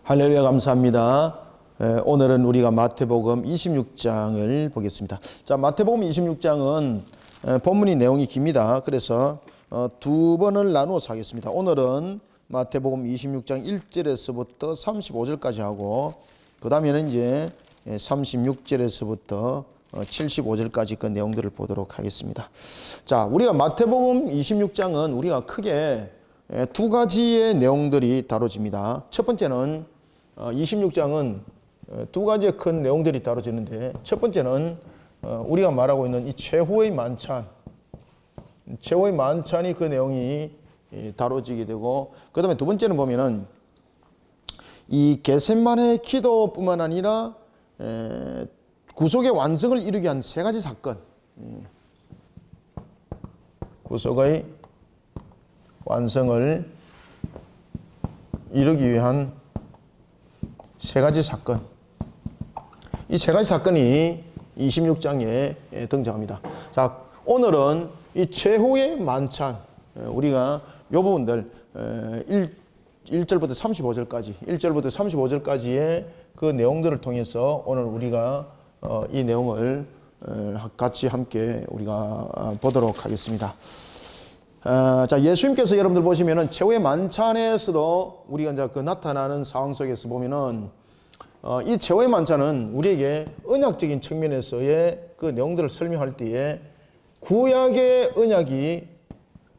할렐루야, 감사합니다. 오늘은 우리가 마태복음 26장을 보겠습니다. 자, 마태복음 26장은 본문이 내용이 깁니다. 그래서 두 번을 나누어서 하겠습니다. 오늘은 마태복음 26장 1절에서부터 35절까지 하고, 그 다음에는 이제 36절에서부터 75절까지 그 내용들을 보도록 하겠습니다. 자, 우리가 마태복음 26장은 우리가 크게 두 가지의 내용들이 다뤄집니다. 첫 번째는 26장은 두 가지의 큰 내용들이 다뤄지는데, 첫 번째는 우리가 말하고 있는 이 최후의 만찬, 최후의 만찬이 그 내용이 다뤄지게 되고, 그 다음에 두 번째는 보면은 이 겟세마네 기도뿐만 아니라 구속의 완성을 이루기 위한 세 가지 사건, 구속의 완성을 이루기 위한 세 가지 사건, 이 세 가지 사건이 26장에 등장합니다. 자, 오늘은 이 최후의 만찬, 우리가 이 부분들 1절부터 35절까지, 1절부터 35절까지의 그 내용들을 통해서 오늘 우리가 이 내용을 같이 함께 우리가 보도록 하겠습니다. 자, 예수님께서 여러분들 보시면은 최후의 만찬에서도 우리가 이제 그 나타나는 상황 속에서 보면은 이 최후의 만찬은 우리에게 언약적인 측면에서의 그 내용들을 설명할 때에 구약의 언약이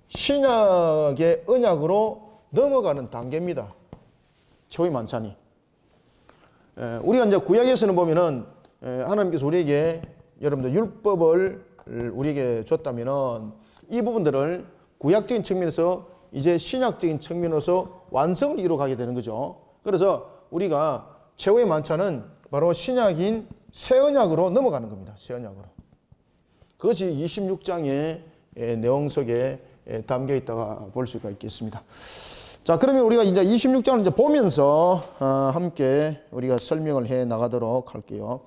신약의 언약으로 넘어가는 단계입니다. 최후의 만찬이. 우리가 이제 구약에서는 보면은 하나님께서 우리에게 여러분들 율법을 우리에게 줬다면은 이 부분들을 구약적인 측면에서 이제 신약적인 측면으로서 완성을 이루어가게 되는 거죠. 그래서 우리가 최후의 만찬은 바로 신약인 새 언약으로 넘어가는 겁니다. 새 언약으로. 그것이 26장의 내용 속에 담겨 있다가 볼 수가 있겠습니다. 자, 그러면 우리가 이제 26장을 이제 보면서 함께 우리가 설명을 해 나가도록 할게요.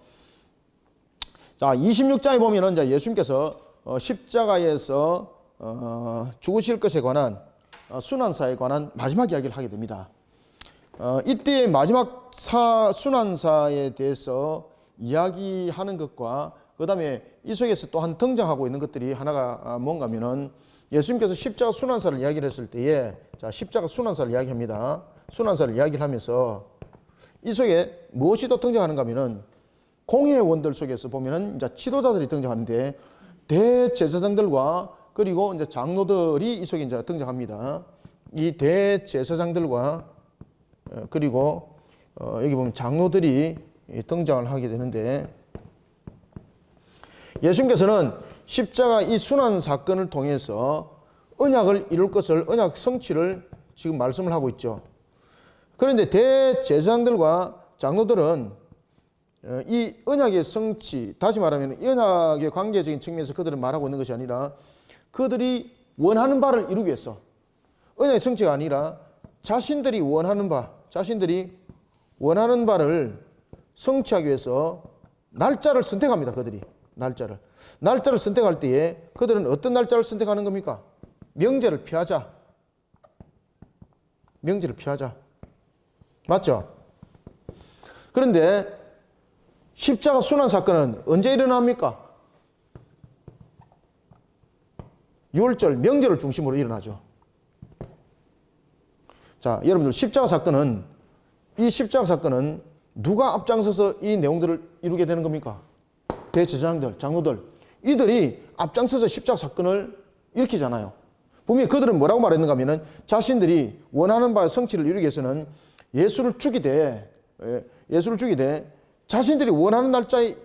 자, 26장에 보면은 이제 예수님께서 십자가에서 죽으실 것에 관한 순환사에 관한 마지막 이야기를 하게 됩니다. 이때의 마지막 순환사에 대해서 이야기하는 것과 그 다음에 이 속에서 또한 등장하고 있는 것들이 하나가 뭔가 하면은 예수님께서 십자가 순환사를 이야기를 했을 때에, 자, 십자가 순환사를 이야기합니다. 순환사를 이야기를 하면서 이 속에 무엇이 또 등장하는가 하면은 공회의 원들 속에서 보면은 이제 지도자들이 등장하는데 대제사장들과 그리고 이제 장로들이 이 속에 이제 등장합니다. 이 대제사장들과 그리고 여기 보면 장로들이 등장을 하게 되는데, 예수님께서는 십자가 이 순환 사건을 통해서 언약을 이룰 것을, 언약 성취를 지금 말씀을 하고 있죠. 그런데 대제사장들과 장로들은 이 언약의 성취, 다시 말하면 이 언약의 관계적인 측면에서 그들은 말하고 있는 것이 아니라 그들이 원하는 바를 이루기 위해서, 언약의 성취가 아니라 자신들이 원하는 바를 성취하기 위해서 날짜를 선택합니다. 그들이 날짜를 선택할 때에 그들은 어떤 날짜를 선택하는 겁니까? 명제를 피하자. 맞죠? 그런데 십자가 순환 사건은 언제 일어납니까? 6월절 명절을 중심으로 일어나죠. 자, 여러분들 이 십자가 사건은 누가 앞장서서 이 내용들을 이루게 되는 겁니까? 대제사장들, 장로들, 이들이 앞장서서 십자가 사건을 일으키잖아요. 분명히 그들은 뭐라고 말했는가 하면은 자신들이 원하는 바의 성취를 이루기 위해서는 예수를 죽이되 자신들이 원하는 날짜에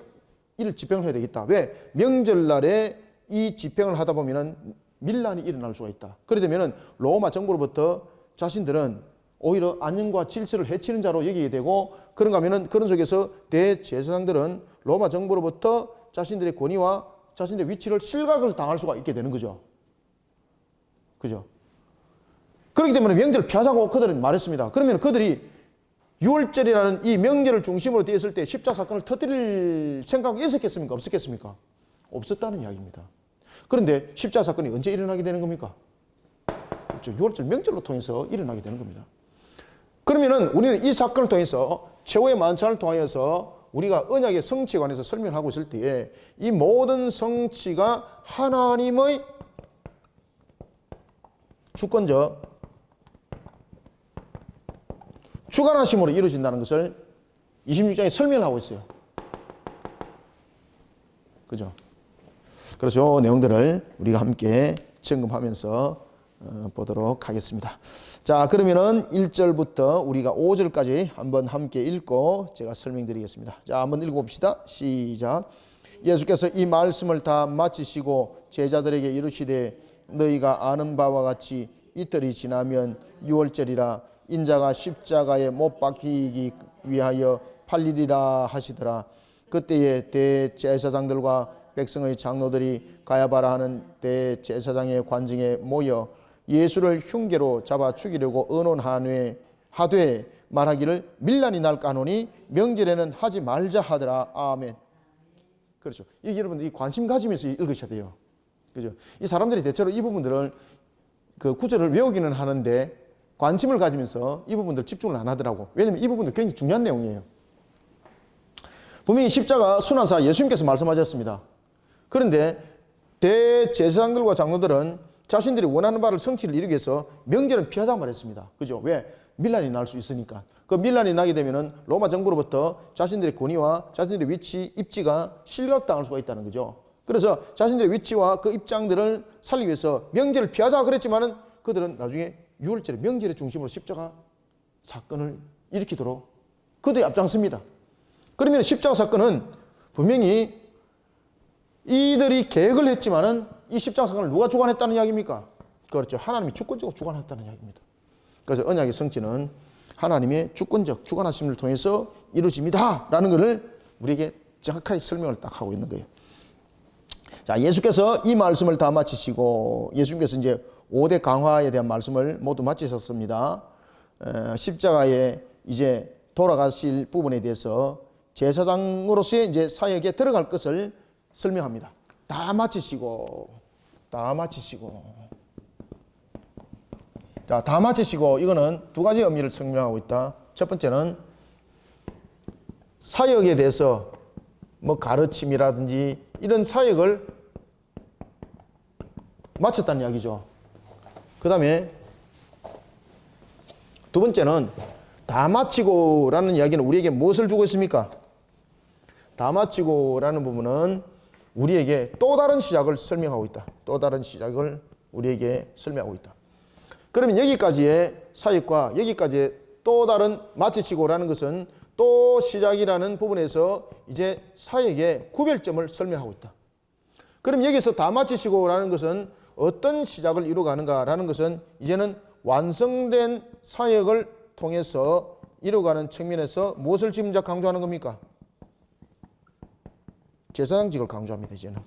이를 집행을 해야 되겠다. 왜? 명절날에 이 집행을 하다 보면은 밀란이 일어날 수가 있다. 그래 되면은 로마 정부로부터 자신들은 오히려 안녕과 질서를 해치는 자로 여기게 되고, 그런가 하면은 그런 속에서 대제사장들은 로마 정부로부터 자신들의 권위와 자신들의 위치를 실각을 당할 수가 있게 되는 거죠. 그죠? 그렇기 때문에 명절을 피하자고 그들은 말했습니다. 그러면 그들이 6월절이라는 이 명절을 중심으로 되어 있을 때 십자가 사건을 터뜨릴 생각이 있었겠습니까? 없었겠습니까? 없었다는 이야기입니다. 그런데 십자가 사건이 언제 일어나게 되는 겁니까? 그렇죠. 6월절 명절로 통해서 일어나게 되는 겁니다. 그러면은 우리는 이 사건을 통해서 최후의 만찬을 통하여서 우리가 언약의 성취에 관해서 설명을 하고 있을 때에 이 모든 성취가 하나님의 주권적 주관하심으로 이루어진다는 것을 26장에 설명을 하고 있어요. 그죠? 그래서 이 내용들을 우리가 함께 점검하면서 보도록 하겠습니다. 자, 그러면은 1절부터 우리가 5절까지 한번 함께 읽고 제가 설명드리겠습니다. 자, 한번 읽어봅시다. 시작. 예수께서 이 말씀을 다 마치시고 제자들에게 이르시되 너희가 아는 바와 같이 이틀이 지나면 유월절이라 인자가 십자가에 못 박히기 위하여 팔리리라 하시더라. 그때에 대제사장들과 백성의 장로들이 가야바라 하는 대제사장의 관중에 모여 예수를 흉계로 잡아 죽이려고 의논하되 말하기를 밀란이 날까 하노니 명절에는 하지 말자 하더라. 아멘. 그렇죠. 이게 여러분들 이 관심 가지면서 읽으셔야 돼요. 그죠? 이 사람들이 대체로 이 부분들을 그 구절을 외우기는 하는데 관심을 가지면서 이 부분들 집중을 안 하더라고. 왜냐면 이 부분들 굉장히 중요한 내용이에요. 분명히 십자가 순환사 예수님께서 말씀하셨습니다. 그런데 대제사장들과 장로들은 자신들이 원하는 바를 성취를 이루기 위해서 명절은 피하자고 말했습니다. 그죠? 왜? 밀란이 날 수 있으니까. 그 밀란이 나게 되면은 로마 정부로부터 자신들의 권위와 자신들의 위치, 입지가 실각당할 수가 있다는 거죠. 그래서 자신들의 위치와 그 입장들을 살리기 위해서 명절을 피하자고 그랬지만은 그들은 나중에 유월절의 명절의 중심으로 십자가 사건을 일으키도록 그들이 앞장섭니다. 그러면 십자가 사건은 분명히 이들이 계획을 했지만은 이 십자가 사건을 누가 주관했다는 이야기입니까? 그렇죠. 하나님이 주권적으로 주관했다는 이야기입니다. 그래서 언약의 성취는 하나님의 주권적 주관하심을 통해서 이루어집니다. 라는 것을 우리에게 정확하게 설명을 딱 하고 있는 거예요. 자, 예수께서 이 말씀을 다 마치시고 예수님께서 이제 5대 강화에 대한 말씀을 모두 마치셨습니다. 십자가에 이제 돌아가실 부분에 대해서 제사장으로서의 이제 사역에 들어갈 것을 설명합니다. 다 마치시고. 자, 다 마치시고 이거는 두 가지 의미를 설명하고 있다. 첫 번째는 사역에 대해서 뭐 가르침이라든지 이런 사역을 마쳤다는 이야기죠. 그 다음에 두 번째는 다 마치고라는 이야기는 우리에게 무엇을 주고 있습니까? 다 마치고라는 부분은 우리에게 또 다른 시작을 설명하고 있다. 또 다른 시작을 우리에게 설명하고 있다. 그러면 여기까지의 사역과 여기까지의 또 다른 마치시고라는 것은 또 시작이라는 부분에서 이제 사역의 구별점을 설명하고 있다. 그럼 여기서 다 마치시고라는 것은 어떤 시작을 이루어가는가라는 것은 이제는 완성된 사역을 통해서 이루어가는 측면에서 무엇을 지금 강조하는 겁니까? 제사장직을 강조합니다. 이제는.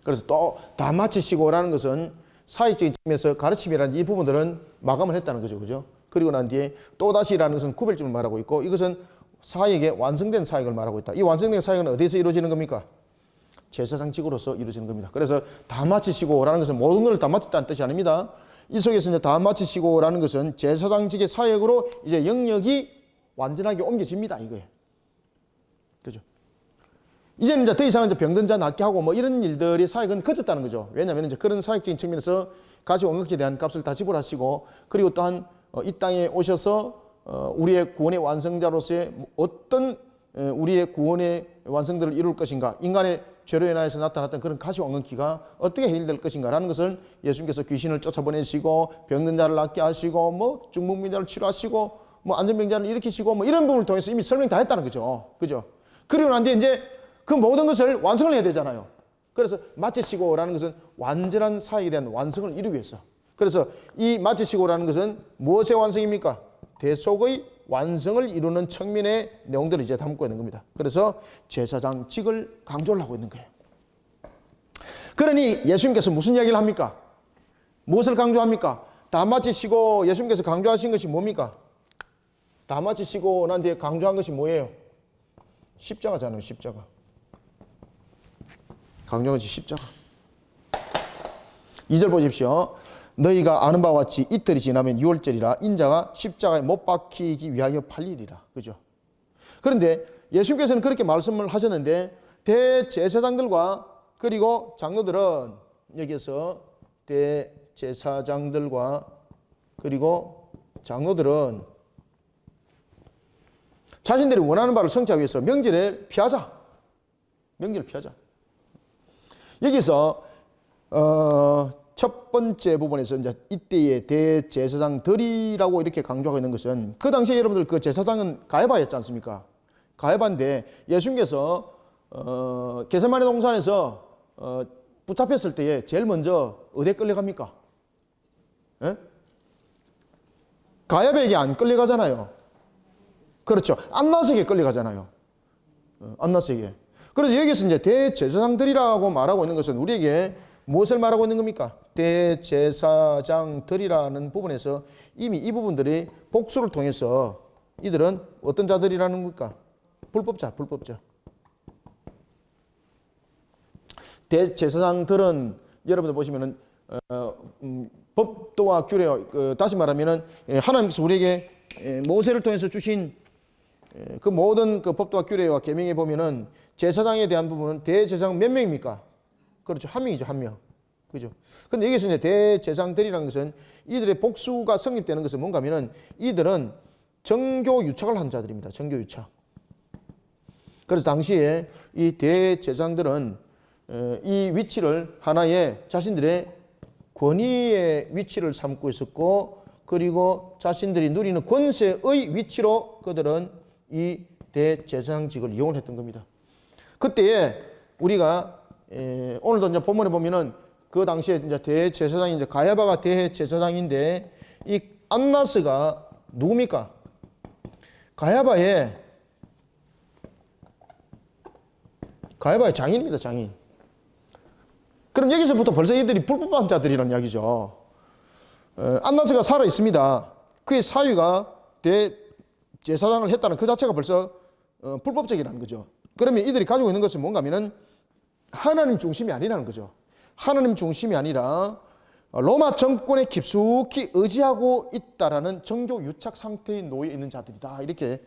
그래서 또 다 마치시고라는 것은 사역적인 측면에서 가르침이라든지 이 부분들은 마감을 했다는 거죠. 그죠? 그리고 난 뒤에 또다시라는 것은 구별점을 말하고 있고 이것은 사역의 완성된 사역을 말하고 있다. 이 완성된 사역은 어디서 이루어지는 겁니까? 제사장직으로서 이루어지는 겁니다. 그래서 다 마치시고라는 것은 모든 걸 다 마쳤다는 뜻이 아닙니다. 이 속에서 이제 다 마치시고라는 것은 제사장직의 사역으로 이제 영역이 완전하게 옮겨집니다. 이거예요. 그죠? 이제는 이제 더 이상 이제 병든 자 낫게 하고 뭐 이런 일들이 사역은 거쳤다는 거죠. 왜냐하면 이제 그런 사역적인 측면에서 가시원금에 대한 값을 다 지불하시고 그리고 또한 이 땅에 오셔서 우리의 구원의 완성자로서의 어떤 우리의 구원의 완성들을 이룰 것인가, 인간의 죄로 인하여서 나타났던 그런 가시왕건기가 어떻게 해결될 것인가라는 것을 예수님께서 귀신을 쫓아보내시고 병든 자를 낫게 하시고 뭐 중풍병자를 치료하시고 뭐 안전병자를 일으키시고 뭐 이런 부분을 통해서 이미 설명 다 했다는 거죠. 그죠? 그리고 난 뒤에 이제 그 모든 것을 완성을 해야 되잖아요. 그래서 마치시고라는 것은 완전한 사역에 대한 완성을 이루기 위해서. 그래서 이 마치시고라는 것은 무엇의 완성입니까? 대속의 완성을 이루는 측면의 내용들을 이제 담고 있는 겁니다. 그래서 제사장직을 강조를 하고 있는 거예요. 그러니 예수님께서 무슨 이야기를 합니까? 무엇을 강조합니까? 다 마치시고 예수님께서 강조하신 것이 뭡니까? 다 마치시고 난 뒤에 강조한 것이 뭐예요? 십자가잖아요. 십자가. 강조한 것이 십자가. 2절 보십시오. 너희가 아는 바와 같이 이틀이 지나면 유월절이라 인자가 십자가에 못 박히기 위하여 팔리리라. 그죠? 그런데 예수님께서는 그렇게 말씀을 하셨는데 대제사장들과 그리고 장로들은 여기서 대제사장들과 그리고 장로들은 자신들이 원하는 바를 성취하기 위해서 명절을 피하자. 명절을 피하자. 여기서 첫 번째 부분에서 이제 이때의 대제사장들이라고 이렇게 강조하고 있는 것은 그 당시에 여러분들 그 제사장은 가야바였지 않습니까? 가야바인데 예수님께서 겟세마네 동산에서 붙잡혔을 때에 제일 먼저 어디에 끌려갑니까? 예? 가야바에게 안 끌려가잖아요. 그렇죠. 안나스에게 끌려가잖아요. 안나스에게. 그래서 여기서 이제 대제사장들이라고 말하고 있는 것은 우리에게 무엇을 말하고 있는 겁니까? 대제사장들이라는 부분에서 이미 이 부분들이 복수를 통해서 이들은 어떤 자들이라는 겁니까? 불법자. 대제사장들은 여러분들 보시면은 법도와 규례, 다시 말하면은 하나님께서 우리에게 모세를 통해서 주신 그 모든 그 법도와 규례와 계명에 보면은 제사장에 대한 부분은 대제사장 몇 명입니까? 그렇죠. 한 명이죠, 한 명. 그죠. 근데 여기서 이제 대제사장들이라는 것은 이들의 복수가 성립되는 것은 뭔가 하면은 이들은 정교 유착을 한 자들입니다. 정교 유착. 그래서 당시에 이 대제사장들은 이 위치를 하나의 자신들의 권위의 위치를 삼고 있었고 그리고 자신들이 누리는 권세의 위치로 그들은 이 대제사장직을 이용했던 겁니다. 그때에 우리가 오늘도 이제 본문에 보면은 그 당시에 이제 대제사장이 이제 가야바가 대제사장인데 이 안나스가 누굽니까? 가야바의 장인입니다, 장인. 그럼 여기서부터 벌써 이들이 불법한 자들이라는 이야기죠. 안나스가 살아 있습니다. 그의 사위가 대제사장을 했다는 그 자체가 벌써 불법적이라는 거죠. 그러면 이들이 가지고 있는 것은 뭔가 하면은 하나님 중심이 아니라는 거죠. 하나님 중심이 아니라 로마 정권에 깊숙이 의지하고 있다라는 정교 유착 상태에 놓여 있는 자들이다. 이렇게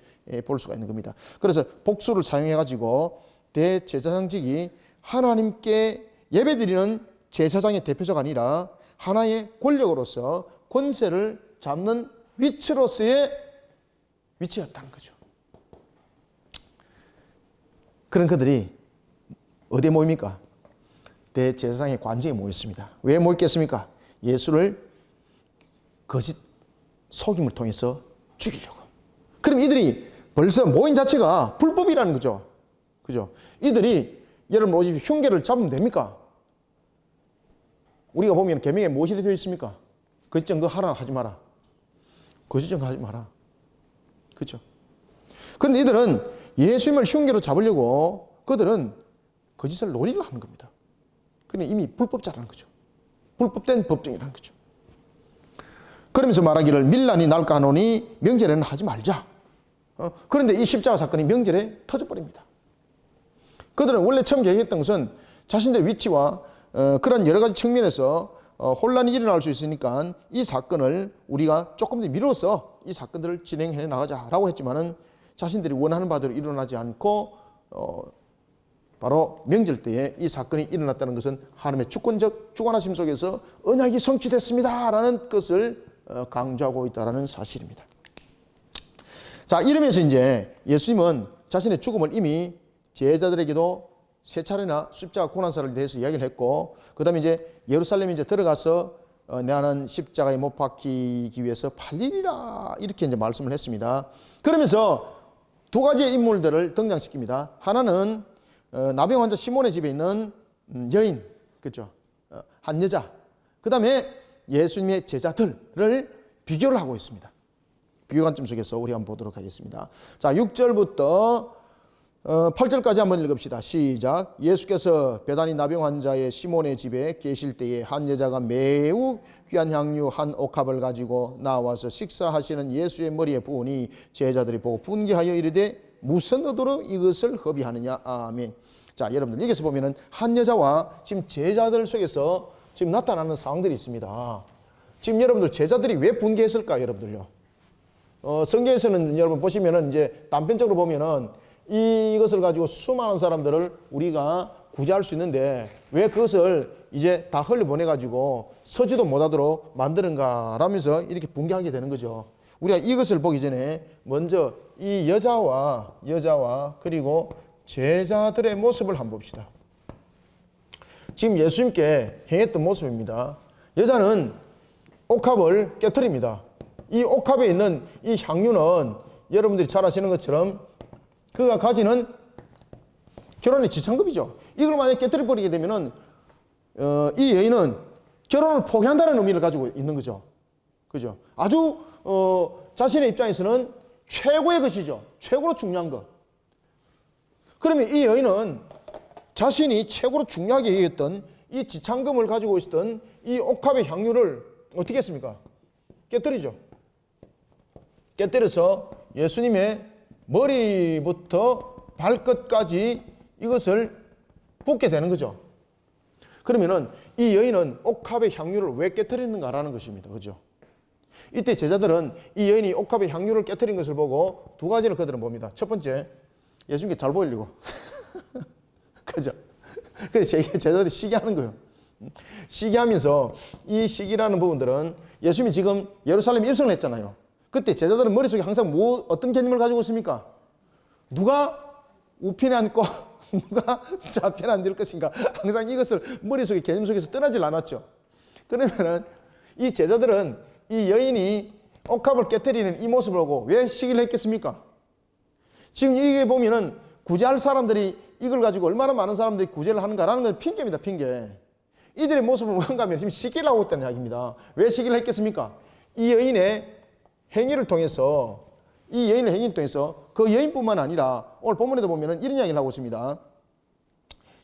볼 수가 있는 겁니다. 그래서 복수를 사용해 가지고 대제사장직이 하나님께 예배드리는 제사장의 대표자가 아니라 하나의 권력으로서 권세를 잡는 위치로서의 위치였다는 거죠. 그런 그들이 어디에 모입니까? 대제사장의 관저에 모였습니다. 왜 모였겠습니까? 예수를 거짓 속임을 통해서 죽이려고. 그럼 이들이 벌써 모인 자체가 불법이라는 거죠. 그죠? 이들이 여러분 오직 흉계를 잡으면 됩니까? 우리가 보면 계명에 무엇이 되어 있습니까? 거짓 증거 하라 하지 마라. 거짓 증거 하지 마라. 그렇죠? 그런데 이들은 예수님을 흉계로 잡으려고 그들은 거짓을 논의를 하는 겁니다. 그는 이미 불법자라는 거죠. 불법된 법정이라는 거죠. 그러면서 말하기를 밀란이 날까 하노니 명절에는 하지 말자. 그런데 이 십자가 사건이 명절에 터져버립니다. 그들은 원래 처음 계획했던 것은 자신들의 위치와 그런 여러 가지 측면에서 혼란이 일어날 수 있으니까 이 사건을 우리가 조금 더 미뤄서 이 사건들을 진행해 나가자라고 했지만은 자신들이 원하는 바대로 일어나지 않고 바로 명절 때에 이 사건이 일어났다는 것은 하나님의 주권적 주관하심 속에서 언약이 성취됐습니다라는 것을 강조하고 있다는 사실입니다. 자, 이러면서 이제 예수님은 자신의 죽음을 이미 제자들에게도 세 차례나 십자가 고난사를 대해서 이야기를 했고, 그 다음에 이제 예루살렘에 이제 들어가서 나는 십자가에 못 박히기 위해서 팔리리라 이렇게 이제 말씀을 했습니다. 그러면서 두 가지의 인물들을 등장시킵니다. 하나는 나병 환자 시몬의 집에 있는 여인, 그렇죠? 한 여자. 그 다음에 예수님의 제자들을 비교를 하고 있습니다. 비교 관점 속에서 우리 한번 보도록 하겠습니다. 자, 6절부터 8절까지 한번 읽읍시다. 시작. 예수께서 베다니 나병 환자의 시몬의 집에 계실 때에 한 여자가 매우 귀한 향유 한 옥합을 가지고 나와서 식사하시는 예수의 머리에 부으니 제자들이 보고 분개하여 이르되 무슨 의도로 이것을 허비하느냐. 아멘. 자, 여러분들 여기서 보면은 한 여자와 지금 제자들 속에서 지금 나타나는 상황들이 있습니다. 지금 여러분들 제자들이 왜 분개했을까, 여러분들요? 성경에서는 여러분 보시면은 이제 단편적으로 보면은 이것을 가지고 수많은 사람들을 우리가 구제할 수 있는데 왜 그것을 이제 다 흘려보내가지고 서지도 못하도록 만드는가라면서 이렇게 분개하게 되는 거죠. 우리가 이것을 보기 전에 먼저 이 여자와 그리고 제자들의 모습을 한번 봅시다. 지금 예수님께 행했던 모습입니다. 여자는 옥합을 깨트립니다. 이 옥합에 있는 이 향유는 여러분들이 잘 아시는 것처럼 그가 가지는 결혼의 지참금이죠. 이걸 만약에 깨뜨려버리게 되면은 이 여인은 결혼을 포기한다는 의미를 가지고 있는 거죠. 그죠? 아주 자신의 입장에서는 최고의 것이죠. 최고로 중요한 것. 그러면 이 여인은 자신이 최고로 중요하게 여겼던 이 지참금을 가지고 있었던 이 옥합의 향유를 어떻게 했습니까? 깨뜨리죠. 깨뜨려서 예수님의 머리부터 발끝까지 이것을 붓게 되는 거죠. 그러면은 이 여인은 옥합의 향유를 왜 깨뜨리는가라는 것입니다. 그죠? 이때 제자들은 이 여인이 옥합의 향유를 깨뜨린 것을 보고 두 가지를 그들은 봅니다. 첫 번째, 예수님께 잘 보이려고. 그죠? 그래서 제자들이 시기하는 거예요. 시기하면서 이 시기라는 부분들은 예수님이 지금 예루살렘에 입성을 했잖아요. 그때 제자들은 머릿속에 항상 어떤 개념을 가지고 있습니까? 누가 우편에 앉고 누가 좌편에 앉을 것인가? 항상 이것을 머릿속에 개념 속에서 떠나질 않았죠. 그러면은 이 제자들은 이 여인이 옥합을 깨뜨리는 이 모습을 보고 왜 시기를 했겠습니까? 지금 이게 보면은 구제할 사람들이 이걸 가지고 얼마나 많은 사람들이 구제를 하는가라는 건 핑계입니다. 핑계. 이들의 모습은 뭔가 하면 지금 시기를 하고 있다는 이야기입니다. 왜 시기를 했겠습니까? 이 여인의 행위를 통해서 그 여인뿐만 아니라 오늘 본문에도 보면은 이런 이야기를 하고 있습니다.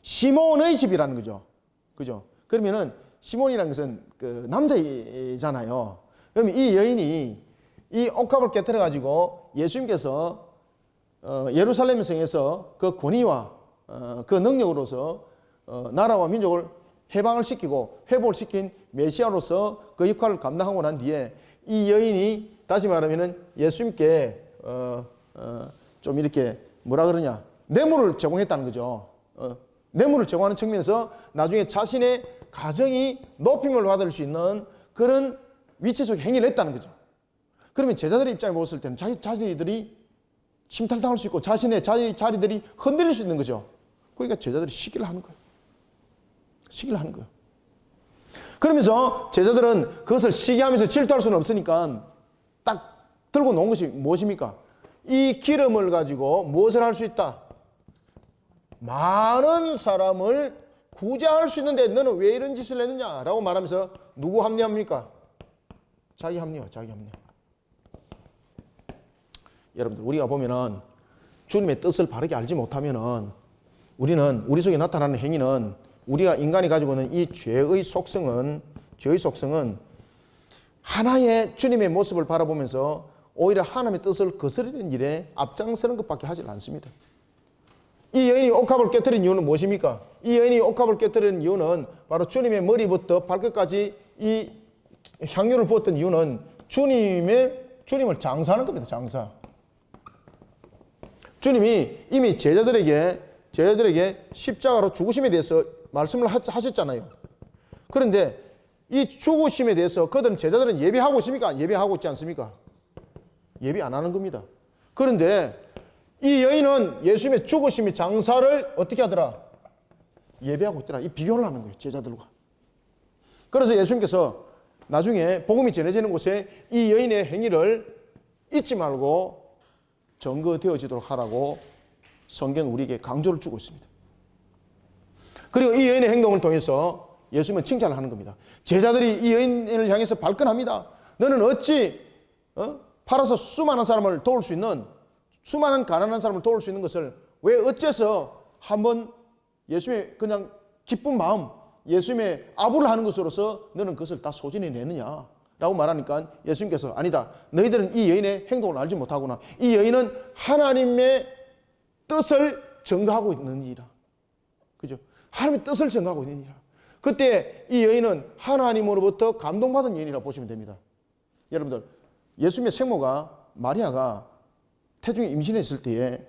시몬의 집이라는 거죠. 그죠? 그러면은 시몬이라는 것은 그 남자이잖아요. 그러면 이 여인이 이 옥합을 깨뜨려 가지고 예수님께서 예루살렘 성에서 그 권위와 그 능력으로서 나라와 민족을 해방을 시키고 회복을 시킨 메시아로서 그 역할을 감당하고 난 뒤에 이 여인이 다시 말하면은 예수님께 좀 이렇게 뭐라 그러냐, 뇌물을 제공했다는 거죠. 뇌물을 제공하는 측면에서 나중에 자신의 가정이 높임을 받을 수 있는 그런 위치 속에 행위를 했다는 거죠. 그러면 제자들의 입장에 봤을 때는 자신들이 침탈당할 수 있고 자신의 자리들이 흔들릴 수 있는 거죠. 그러니까 제자들이 시기를 하는 거예요. 시기를 하는 거예요. 그러면서 제자들은 그것을 시기하면서 질투할 수는 없으니까 딱 들고 놓은 것이 무엇입니까? 이 기름을 가지고 무엇을 할 수 있다? 많은 사람을 구제할 수 있는데 너는 왜 이런 짓을 했느냐? 라고 말하면서 누구 합리합니까? 자기 합리화. 여러분들, 우리가 보면은 주님의 뜻을 바르게 알지 못하면은 우리 속에 나타나는 행위는 우리가 인간이 가지고 있는 이 죄의 속성은 하나의 주님의 모습을 바라보면서 오히려 하나님의 뜻을 거스르는 일에 앞장서는 것밖에 하질 않습니다. 이 여인이 옥합을 깨뜨린 이유는 무엇입니까? 이 여인이 옥합을 깨뜨린 이유는 바로 주님의 머리부터 발끝까지 이 향유를 부었던 이유는 주님을 장사하는 겁니다. 장사. 주님이 이미 제자들에게 십자가로 죽으심에 대해서 말씀을 하셨잖아요. 그런데 이 죽으심에 대해서 제자들은 예배하고 있습니까? 예배하고 있지 않습니까? 예배 안 하는 겁니다. 그런데 이 여인은 예수님의 죽으심의 장사를 어떻게 하더라? 예배하고 있더라. 이 비교를 하는 거예요. 제자들과. 그래서 예수님께서 나중에 복음이 전해지는 곳에 이 여인의 행위를 잊지 말고 증거되어지도록 하라고 성경은 우리에게 강조를 주고 있습니다. 그리고 이 여인의 행동을 통해서 예수님은 칭찬을 하는 겁니다. 제자들이 이 여인을 향해서 발끈합니다. 너는 어찌 팔아서 수많은 사람을 도울 수 있는, 수많은 가난한 사람을 도울 수 있는 것을 왜 어째서 한번 예수님의 그냥 기쁜 마음, 예수님의 아부를 하는 것으로서 너는 그것을 다 소진해내느냐 라고 말하니까 예수님께서 아니다. 너희들은 이 여인의 행동을 알지 못하구나. 이 여인은 하나님의 뜻을 증거하고 있는 이라. 그죠? 하나님의 뜻을 증거하고 있는 이라. 그때 이 여인은 하나님으로부터 감동받은 여인이라고 보시면 됩니다. 여러분들, 예수님의 생모가 마리아가 태중에 임신했을 때에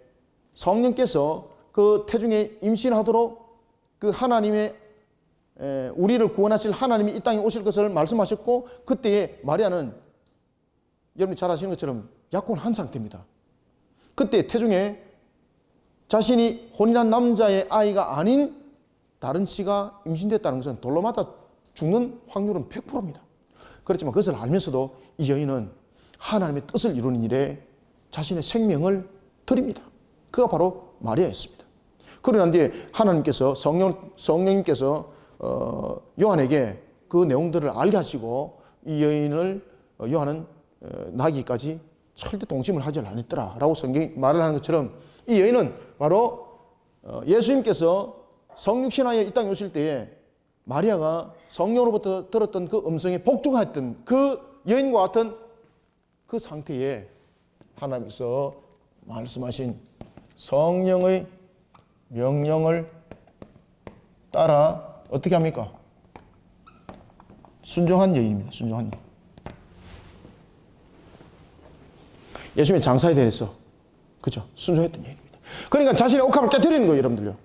성령께서 그 태중에 임신하도록 그 하나님의 우리를 구원하실 하나님이 이 땅에 오실 것을 말씀하셨고, 그때에 마리아는 여러분이 잘 아시는 것처럼 약혼을 한 상태입니다. 그때 태중에 자신이 혼인한 남자의 아이가 아닌 다른 씨가 임신됐다는 것은 돌로 맞아 죽는 확률은 100%입니다. 그렇지만 그것을 알면서도 이 여인은 하나님의 뜻을 이루는 일에 자신의 생명을 드립니다. 그가 바로 마리아였습니다. 그러고 난 뒤에 하나님께서 성령님께서 요한에게 그 내용들을 알게 하시고 이 여인을 요한은 나기까지 절대 동심을 하지 않았더라 라고 성경이 말을 하는 것처럼 이 여인은 바로 예수님께서 성육신하여 이 땅에 오실 때에 마리아가 성령으로부터 들었던 그 음성에 복종했던 그 여인과 같은 그 상태에 하나님께서 말씀하신 성령의 명령을 따라 어떻게 합니까? 순종한 여인입니다. 순종한 여인. 예수님의 장사에 대해서 그죠? 순종했던 여인입니다. 그러니까 자신의 옥합을 깨뜨리는 거예요, 여러분들요.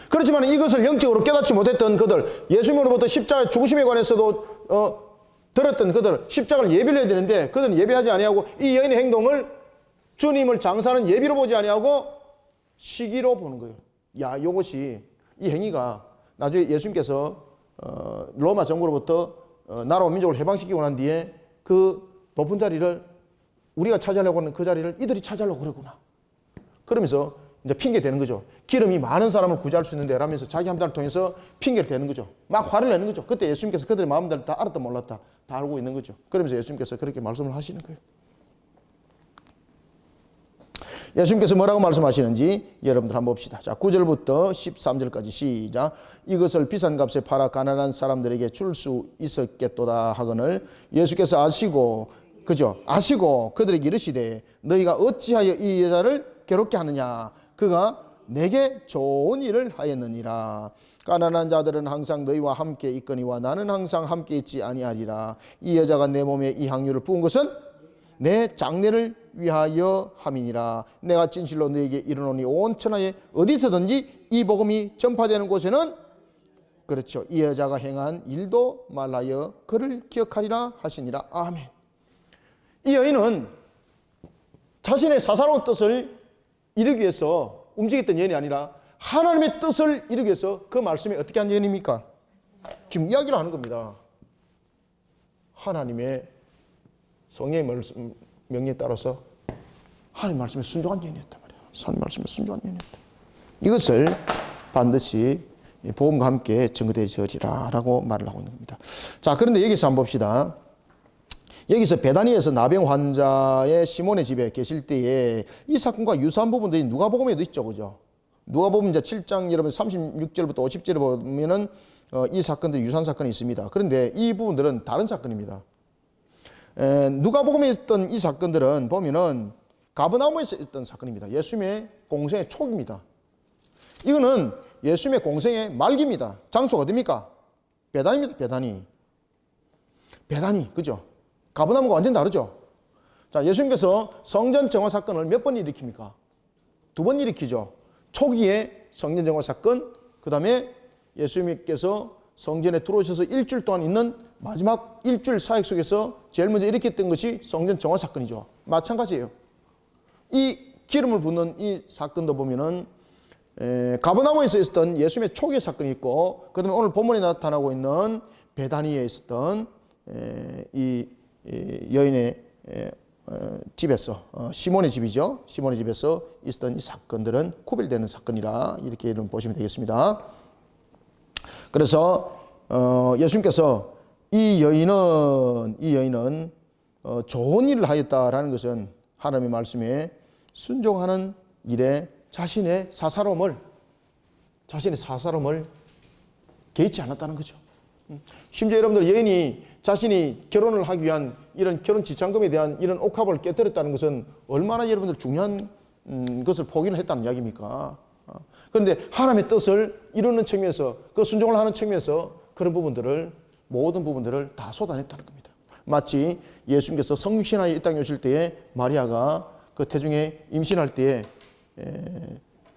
그렇지만 이것을 영적으로 깨닫지 못했던 그들, 예수님으로부터 십자가 죽으심에 관해서도 들었던 그들, 십자가를 예비를 해야 되는데 그들은 예배하지 아니하고 이 여인의 행동을 주님을 장사하는 예비로 보지 아니하고 시기로 보는 거예요. 야, 이것이 이 행위가 나중에 예수님께서 로마 정부로부터 나라와 민족을 해방시키고 난 뒤에 그 높은 자리를 우리가 차지하려고 하는 그 자리를 이들이 차지하려고 그러구나. 그러면서 이제 핑계 대는 거죠. 기름이 많은 사람을 구제할 수 있는데 라면서 자기 함단을 통해서 핑계를 대는 거죠. 막 화를 내는 거죠. 그때 예수님께서 그들의 마음들을 다 알았다 몰랐다 다 알고 있는 거죠. 그러면서 예수님께서 그렇게 말씀을 하시는 거예요. 예수님께서 뭐라고 말씀하시는지 여러분들 한번 봅시다. 자, 9절부터 13절까지 시작. 이것을 비싼 값에 팔아 가난한 사람들에게 줄 수 있었겠도다 하거늘 예수께서 아시고 그들에게 이르시되 너희가 어찌하여 이 여자를 괴롭게 하느냐. 그가 내게 좋은 일을 하였느니라. 가난한 자들은 항상 너희와 함께 있거니와 나는 항상 함께 있지 아니하리라. 이 여자가 내 몸에 이 향유를 부은 것은 내 장례를 위하여 함이니라. 내가 진실로 너에게 이르노니 온 천하에 어디서든지 이 복음이 전파되는 곳에는 그렇죠. 이 여자가 행한 일도 말하여 그를 기억하리라 하시니라. 아멘. 이 여인은 자신의 사사로운 뜻을 이루기 위해서 움직였던 여인이 아니라 하나님의 뜻을 이루기 위해서 그 말씀에 어떻게 한 여인입니까? 지금 이야기를 하는 겁니다. 하나님의 성령의 명령에 따라서 하나님 말씀에 순종한 여인이었단 말이에요. 하나님 말씀에 순종한 여인이었다. 이것을 반드시 복음과 함께 증거되어지리라 라고 말을 하고 있는 겁니다. 자, 그런데 여기서 한번 봅시다. 여기서 베다니에서 나병 환자의 시몬의 집에 계실 때에 이 사건과 유사한 부분들이 누가복음에도 있죠. 그죠? 누가복음 이제 7장 여러분 36절부터 50절에 보면은 이 사건들이 유사한 사건이 있습니다. 그런데 이 부분들은 다른 사건입니다. 누가복음에 있던 이 사건들은 보면은 가버나움에서 있던 사건입니다. 예수님의 공생의 초기입니다. 이거는 예수님의 공생의 말기입니다. 장소가 어디입니까? 베다니입니다. 베다니, 그죠? 가버나움과 완전히 다르죠? 자, 예수님께서 성전 정화 사건을 몇 번 일으킵니까? 2번 일으키죠. 초기에 성전 정화 사건, 그 다음에 예수님께서 성전에 들어오셔서 일주일 동안 있는 마지막 일주일 사역 속에서 제일 먼저 일으켰던 것이 성전 정화 사건이죠. 마찬가지예요. 이 기름을 붓는 이 사건도 보면은 가버나움에서 있었던 예수님의 초기의 사건이 있고, 그 다음에 오늘 본문에 나타나고 있는 베다니에 있었던 이 여인의 집에서 시몬의 집이죠. 시몬의 집에서 있었던 이 사건들은 구별되는 사건이라 이렇게 보시면 되겠습니다. 그래서 예수님께서 이 여인은 좋은 일을 하였다라는 것은 하나님의 말씀에 순종하는 일에 자신의 사사로움을 개의치 않았다는 거죠. 심지어 여러분들 여인이 자신이 결혼을 하기 위한 이런 결혼 지참금에 대한 이런 옥합을 깨뜨렸다는 것은 얼마나 여러분들 중요한 것을 포기를 했다는 이야기입니까? 그런데 하나님의 뜻을 이루는 측면에서, 그 순종을 하는 측면에서 그런 부분들을, 모든 부분들을 다 쏟아냈다는 겁니다. 마치 예수님께서 성육신하에 이 땅에 오실 때에 마리아가 그 태중에 임신할 때에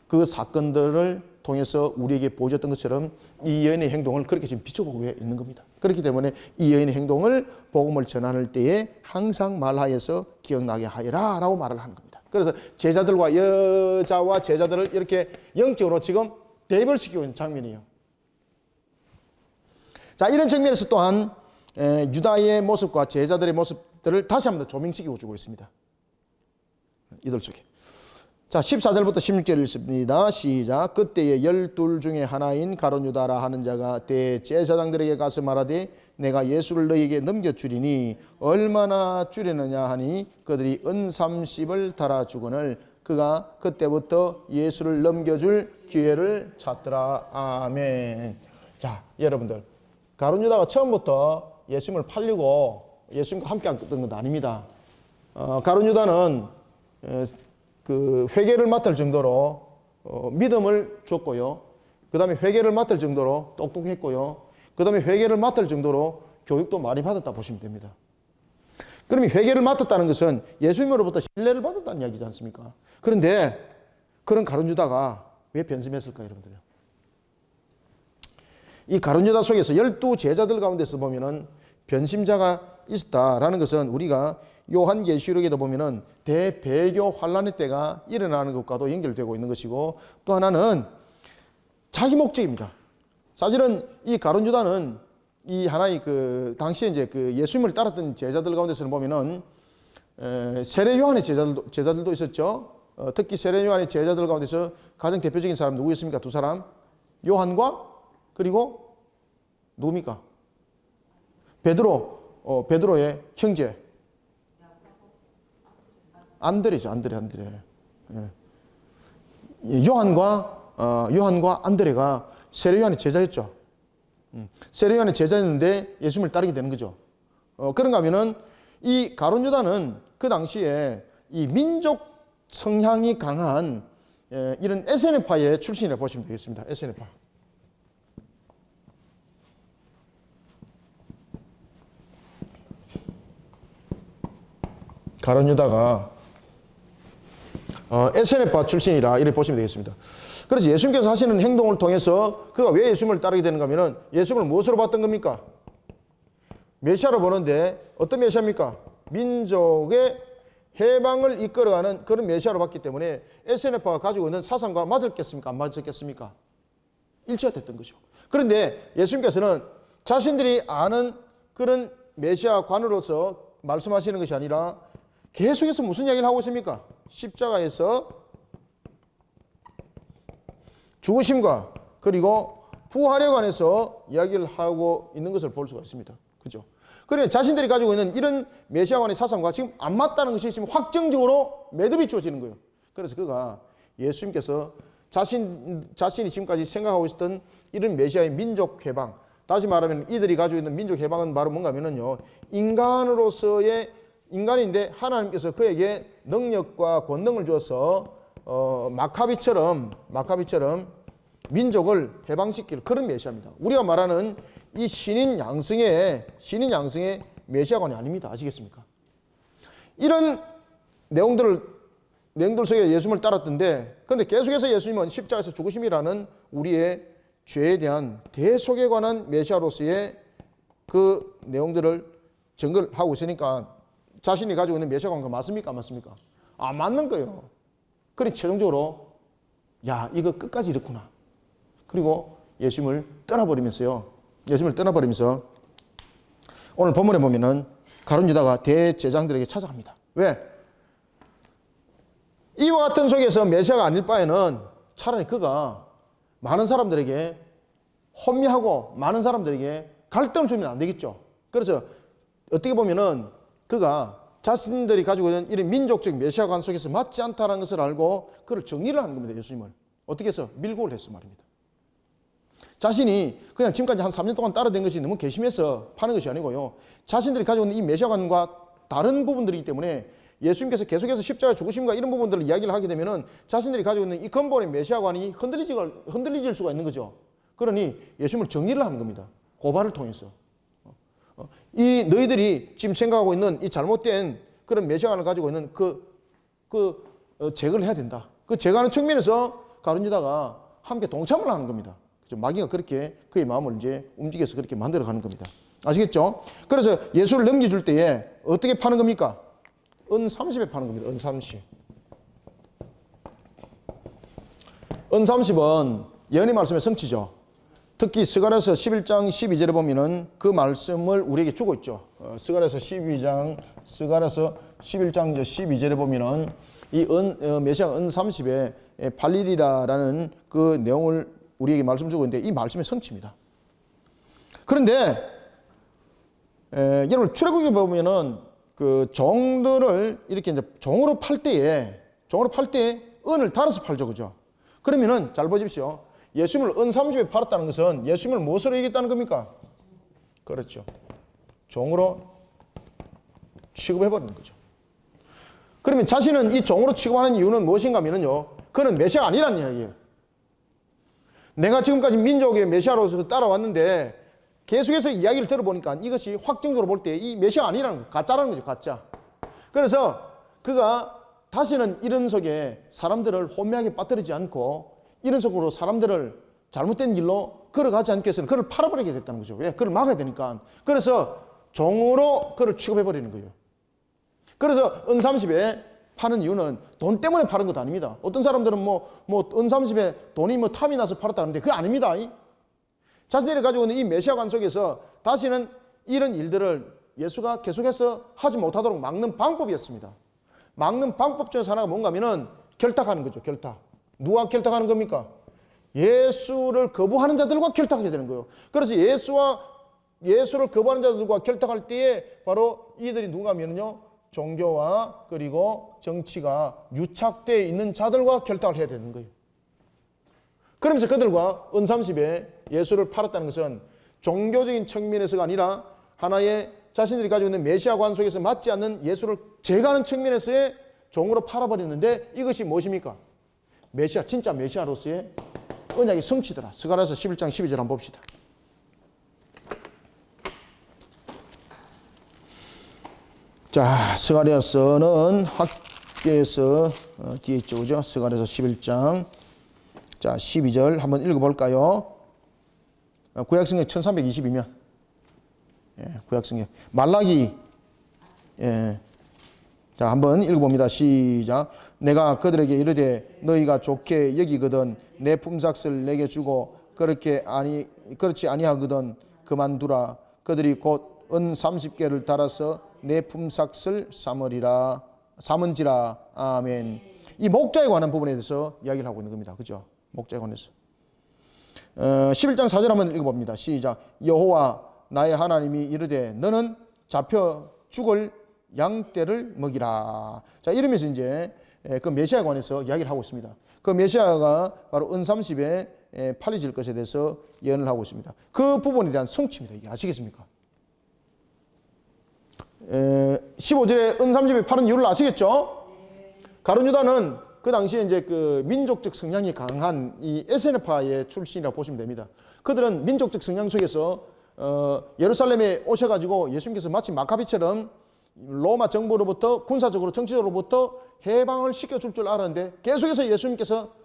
그 사건들을 통해서 우리에게 보여줬던 것처럼 이 여인의 행동을 그렇게 지금 비춰보고 있는 겁니다. 그렇기 때문에 이 여인의 행동을 복음을 전하는 때에 항상 말하여서 기억나게 하여라 라고 말을 하는 겁니다. 그래서 제자들과 여자와 제자들을 이렇게 영적으로 지금 대입을 시키고 있는 장면이에요. 자, 이런 측면에서 또한 유다의 모습과 제자들의 모습들을 다시 한번 더 조명시키고 주고 있습니다. 이들 속에. 자, 14절부터 16절 읽습니다. 시작. 그때에 12 중에 하나인 가룟 유다라 하는 자가 대제사장들에게 가서 말하되 내가 예수를 너희에게 넘겨주리니 얼마나 주려느냐 하니 그들이 은 30을 달아주거늘 그가 그때부터 예수를 넘겨줄 기회를 찾더라. 아멘. 자, 여러분들, 가룟 유다가 처음부터 예수님을 팔려고 예수님과 함께 했던 건 아닙니다. 가룟 유다는 그 회개를 맡을 정도로 믿음을 줬고요. 그 다음에 회개를 맡을 정도로 똑똑했고요. 그 다음에 회개를 맡을 정도로 교육도 많이 받았다 보시면 됩니다. 그러면 회개를 맡았다는 것은 예수님으로부터 신뢰를 받았다는 이야기지 않습니까? 그런데 그런 가룟 유다가 왜 변심했을까요, 여러분들요? 이 가룟 유다 속에서 12 제자들 가운데서 보면은 변심자가 있었다라는 것은 우리가 요한계시록에도 보면은 대배교 환란의 때가 일어나는 것과도 연결되고 있는 것이고, 또 하나는 자기 목적입니다. 사실은 이 가룟 유다는 이 하나의 그 당시에 이제 그 예수님을 따랐던 제자들 가운데서는 보면은 세례 요한의 제자들도 있었죠. 특히 세례 요한의 제자들 가운데서 가장 대표적인 사람 누구였습니까? 두 사람, 요한과 그리고 누굽니까? 베드로의 형제 안드레죠. 안드레. 예. 요한과 안드레가 세례 요한의 제자였죠. 세례 요한의 제자였는데 예수님을 따르게 되는 거죠. 그런가 하면은 이 가룟 유다는 그 당시에 이 민족 성향이 강한 이런 에세네파의 출신이라고 보시면 되겠습니다. 에세네파. 가룟 유다가 에세네파 출신이라 이렇게 보시면 되겠습니다. 그래서 예수님께서 하시는 행동을 통해서 그가 왜 예수님을 따르게 되는가 하면은 예수님을 무엇으로 봤던 겁니까? 메시아로 보는데 어떤 메시아입니까? 민족의 해방을 이끌어가는 그런 메시아로 봤기 때문에 에세네파가 가지고 있는 사상과 맞았겠습니까? 안 맞았겠습니까? 일치가 됐던 거죠. 그런데 예수님께서는 자신들이 아는 그런 메시아관으로서 말씀하시는 것이 아니라 계속해서 무슨 이야기를 하고 있습니까? 십자가에서 죽으심과 그리고 부활에 관해서 이야기를 하고 있는 것을 볼 수가 있습니다. 그죠? 그러니까 자신들이 가지고 있는 이런 메시아관의 사상과 지금 안 맞다는 것이 지금 확정적으로 매듭이 주어지는 거예요. 그래서 그가 예수님께서 자신이 지금까지 생각하고 있었던 이런 메시아의 민족 해방, 다시 말하면 이들이 가지고 있는 민족 해방은 바로 뭔가 하면요, 인간인데 하나님께서 그에게 능력과 권능을 주어서 마카비처럼 민족을 해방시킬 그런 메시아입니다. 우리가 말하는 이 신인 양성의 메시아관이 아닙니다. 아시겠습니까? 이런 내용들 속에 예수님을 따랐던데, 그런데 계속해서 예수님은 십자가에서 죽으심이라는 우리의 죄에 대한 대속에 관한 메시아로서의 그 내용들을 증거를 하고 있으니까 자신이 가지고 있는 메시아관과 맞습니까? 안 맞습니까? 안 맞는 거예요. 그러니 최종적으로 야, 이거 끝까지 이렇구나. 그리고 예수님을 떠나버리면서 오늘 본문에 보면은 가룟 유다가 대제장들에게 찾아갑니다. 왜? 이와 같은 속에서 메시아가 아닐 바에는 차라리 그가 많은 사람들에게 혼미하고 많은 사람들에게 갈등을 주면 안 되겠죠. 그래서 어떻게 보면은 그가 자신들이 가지고 있는 이런 민족적 메시아관 속에서 맞지 않다는 것을 알고 그를 정리를 하는 겁니다. 예수님을. 어떻게 해서? 밀고를 해서 말입니다. 자신이 그냥 지금까지 한 3년 동안 따라댄 것이 너무 괘씸해서 파는 것이 아니고요. 자신들이 가지고 있는 이 메시아관과 다른 부분들이기 때문에 예수님께서 계속해서 십자가 죽으심과 이런 부분들을 이야기를 하게 되면은 자신들이 가지고 있는 이 근본의 메시아관이 흔들리질 수가 있는 거죠. 그러니 예수님을 정리를 하는 겁니다. 고발을 통해서. 이 너희들이 지금 생각하고 있는 이 잘못된 그런 메시아관을 가지고 있는 제거를 해야 된다. 그 제거하는 측면에서 가룟 유다가 함께 동참을 하는 겁니다. 그렇죠? 마귀가 그렇게 그의 마음을 이제 움직여서 그렇게 만들어 가는 겁니다. 아시겠죠? 그래서 예수를 넘겨줄 때에 어떻게 파는 겁니까? 은 30에 파는 겁니다. 은 30. 은 30은 예언의 말씀의 성취죠. 특히 스가랴서 11장 12절에 보면은 그 말씀을 우리에게 주고 있죠. 스가랴서 11장 12절에 보면은 이 메시아가 은 30에 팔리리라라는 그 내용을 우리에게 말씀 주고 있는데 이 말씀의 성취입니다. 그런데 여러분 출애굽에 보면은 그 종들을 이렇게 이제 종으로 팔 때에 은을 달아서 팔죠, 그죠? 그러면은 잘 보십시오. 예수님을 은 30에 팔았다는 것은 예수님을 무엇으로 얘기했다는 겁니까? 그렇죠. 종으로 취급해버리는 거죠. 그러면 자신은 이 종으로 취급하는 이유는 무엇인가 하면요. 그는 메시아가 아니라는 이야기예요. 내가 지금까지 민족의 메시아로서 따라왔는데 계속해서 이야기를 들어보니까 이것이 확정적으로 볼 때 이 메시아가 아니라는 거예요. 가짜라는 거죠. 가짜. 그래서 그가 다시는 이런 속에 사람들을 혼미하게 빠뜨리지 않고 이런 속으로 사람들을 잘못된 길로 걸어가지 않기 위해서는 그를 팔아버리게 됐다는 거죠. 왜? 그를 막아야 되니까. 그래서 종으로 그를 취급해버리는 거예요. 그래서 은 30에 파는 이유는 돈 때문에 파는 것도 아닙니다. 어떤 사람들은 은 30에 돈이 탐이 나서 팔았다는데 그게 아닙니다. 자신들이 가지고 있는 이 메시아관 속에서 다시는 이런 일들을 예수가 계속해서 하지 못하도록 막는 방법이었습니다. 막는 방법 중에 하나가 뭔가 하면은 결탁하는 거죠. 결탁. 누가 결탁하는 겁니까? 예수를 거부하는 자들과 결탁하게 되는 거예요. 그래서 예수를 거부하는 자들과 결탁할 때에 바로 이들이 누가 하면요. 종교와 그리고 정치가 유착되어 있는 자들과 결탁을 해야 되는 거예요. 그러면서 그들과 은 30에 예수를 팔았다는 것은 종교적인 측면에서가 아니라 하나의 자신들이 가지고 있는 메시아관 속에서 맞지 않는 예수를 제거하는 측면에서의 종으로 팔아버리는데 이것이 무엇입니까? 메시아, 진짜 메시아로서의 언약의 성취더라. 스가랴서 11장 12절 한번 봅시다. 자, 스가랴서는 학계에서 뒤에 있죠, 그죠? 스가랴서 11장 자 12절 한번 읽어볼까요? 구약성경 1320이면 구약성경 말라기 자 한번 읽어봅니다. 시작. 내가 그들에게 이르되 너희가 좋게 여기거든 내 품삯을 내게 주고 그렇지 아니하거든 그만두라. 그들이 곧 은 30개를 달아서 내 품삯을 삼은지라. 아멘. 이 목자에 관한 부분에 대해서 이야기를 하고 있는 겁니다. 그죠? 목자에 관해서 11장 4절 한번 읽어봅니다. 시작. 여호와 나의 하나님이 이르되 너는 잡혀 죽을 양떼를 먹이라. 자 이러면서 이제 그 메시아에 관해서 이야기를 하고 있습니다. 그 메시아가 바로 은 30에 팔려질 것에 대해서 예언을 하고 있습니다. 그 부분에 대한 성취입니다. 이게 아시겠습니까? 15절에 은 30에 팔은 이유를 아시겠죠? 가룟 유다는 그 당시에 이제 그 민족적 성향이 강한 이 에세네파의 출신이라고 보시면 됩니다. 그들은 민족적 성향 속에서 예루살렘에 오셔가지고 예수님께서 마치 마카비처럼 로마 정부로부터 군사적으로 정치적으로부터 해방을 시켜줄 줄 알았는데 계속해서 예수님께서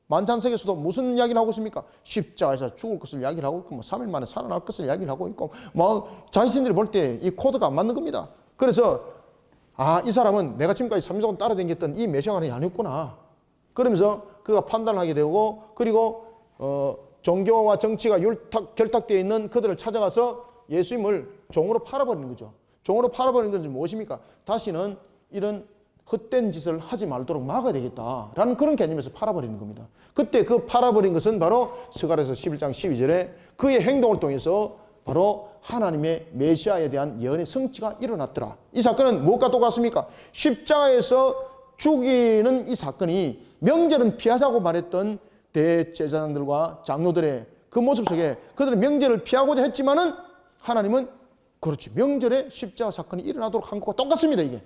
만찬석에서도 무슨 이야기를 하고 있습니까? 십자가에서 죽을 것을 이야기를 하고 있고 3일 만에 살아날 것을 이야기를 하고 있고 자신들이 볼 때 이 코드가 안 맞는 겁니다. 그래서 이 사람은 내가 지금까지 3년 동안 따라다녔던 이 메시아가 아니었구나. 그러면서 그가 판단을 하게 되고 그리고 종교와 정치가 결탁되어 있는 그들을 찾아가서 예수님을 종으로 팔아버리는 거죠. 종으로 팔아버리는 것은 무엇입니까? 다시는 이런 헛된 짓을 하지 말도록 막아야 되겠다라는 그런 개념에서 팔아버리는 겁니다. 그때 그 팔아버린 것은 바로 스가랴서 11장 12절에 그의 행동을 통해서 바로 하나님의 메시아에 대한 예언의 성취가 일어났더라. 이 사건은 무엇과 똑같습니까? 십자가에서 죽이는 이 사건이 명절은 피하자고 말했던 대제사장들과 장로들의 그 모습 속에 그들은 명절을 피하고자 했지만은 하나님은 그렇지 명절에 십자가 사건이 일어나도록 한 것과 똑같습니다. 이게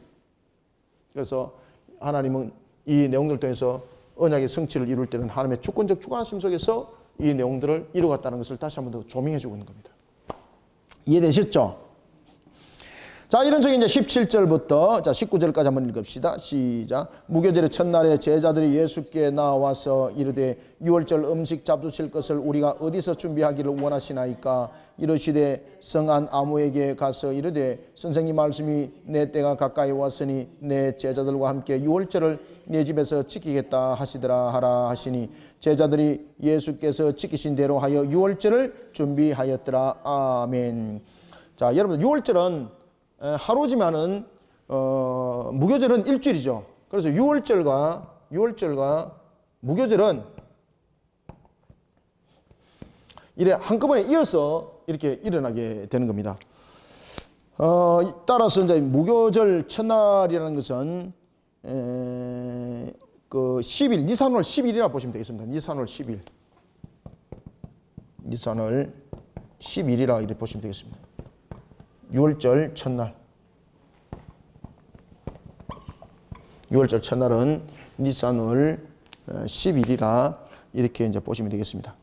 그래서 하나님은 이 내용들을 통해서 언약의 성취를 이룰 때는 하나님의 주권적 주관하심 속에서 이 내용들을 이루었다는 것을 다시 한 번 더 조명해 주고 있는 겁니다. 이해되셨죠? 자, 이런 속에 이제 17절부터 19절까지 한번 읽읍시다. 시작. 무교절의 첫날에 제자들이 예수께 나와서 이르되 유월절 음식 잡수실 것을 우리가 어디서 준비하기를 원하시나이까? 이르시되 성안 아무에게 가서 이르되 선생님 말씀이 내 때가 가까이 왔으니 내 제자들과 함께 유월절을 내 집에서 지키겠다 하시더라 하라 하시니 제자들이 예수께서 지키신 대로 하여 유월절을 준비하였더라. 아멘. 자, 여러분 유월절은 하루지만은 무교절은 일주일이죠. 그래서 유월절과 무교절은 이래 한꺼번에 이어서 이렇게 일어나게 되는 겁니다. 따라서 이제 무교절 첫날이라는 것은 그 10일 니산월 10일이라 보시면 되겠습니다. 니산월 10일, 니산월 10일이라 이렇게 보시면 되겠습니다. 유월절 첫날. 유월절 첫날은 니산월 10일이라 이렇게 이제 보시면 되겠습니다.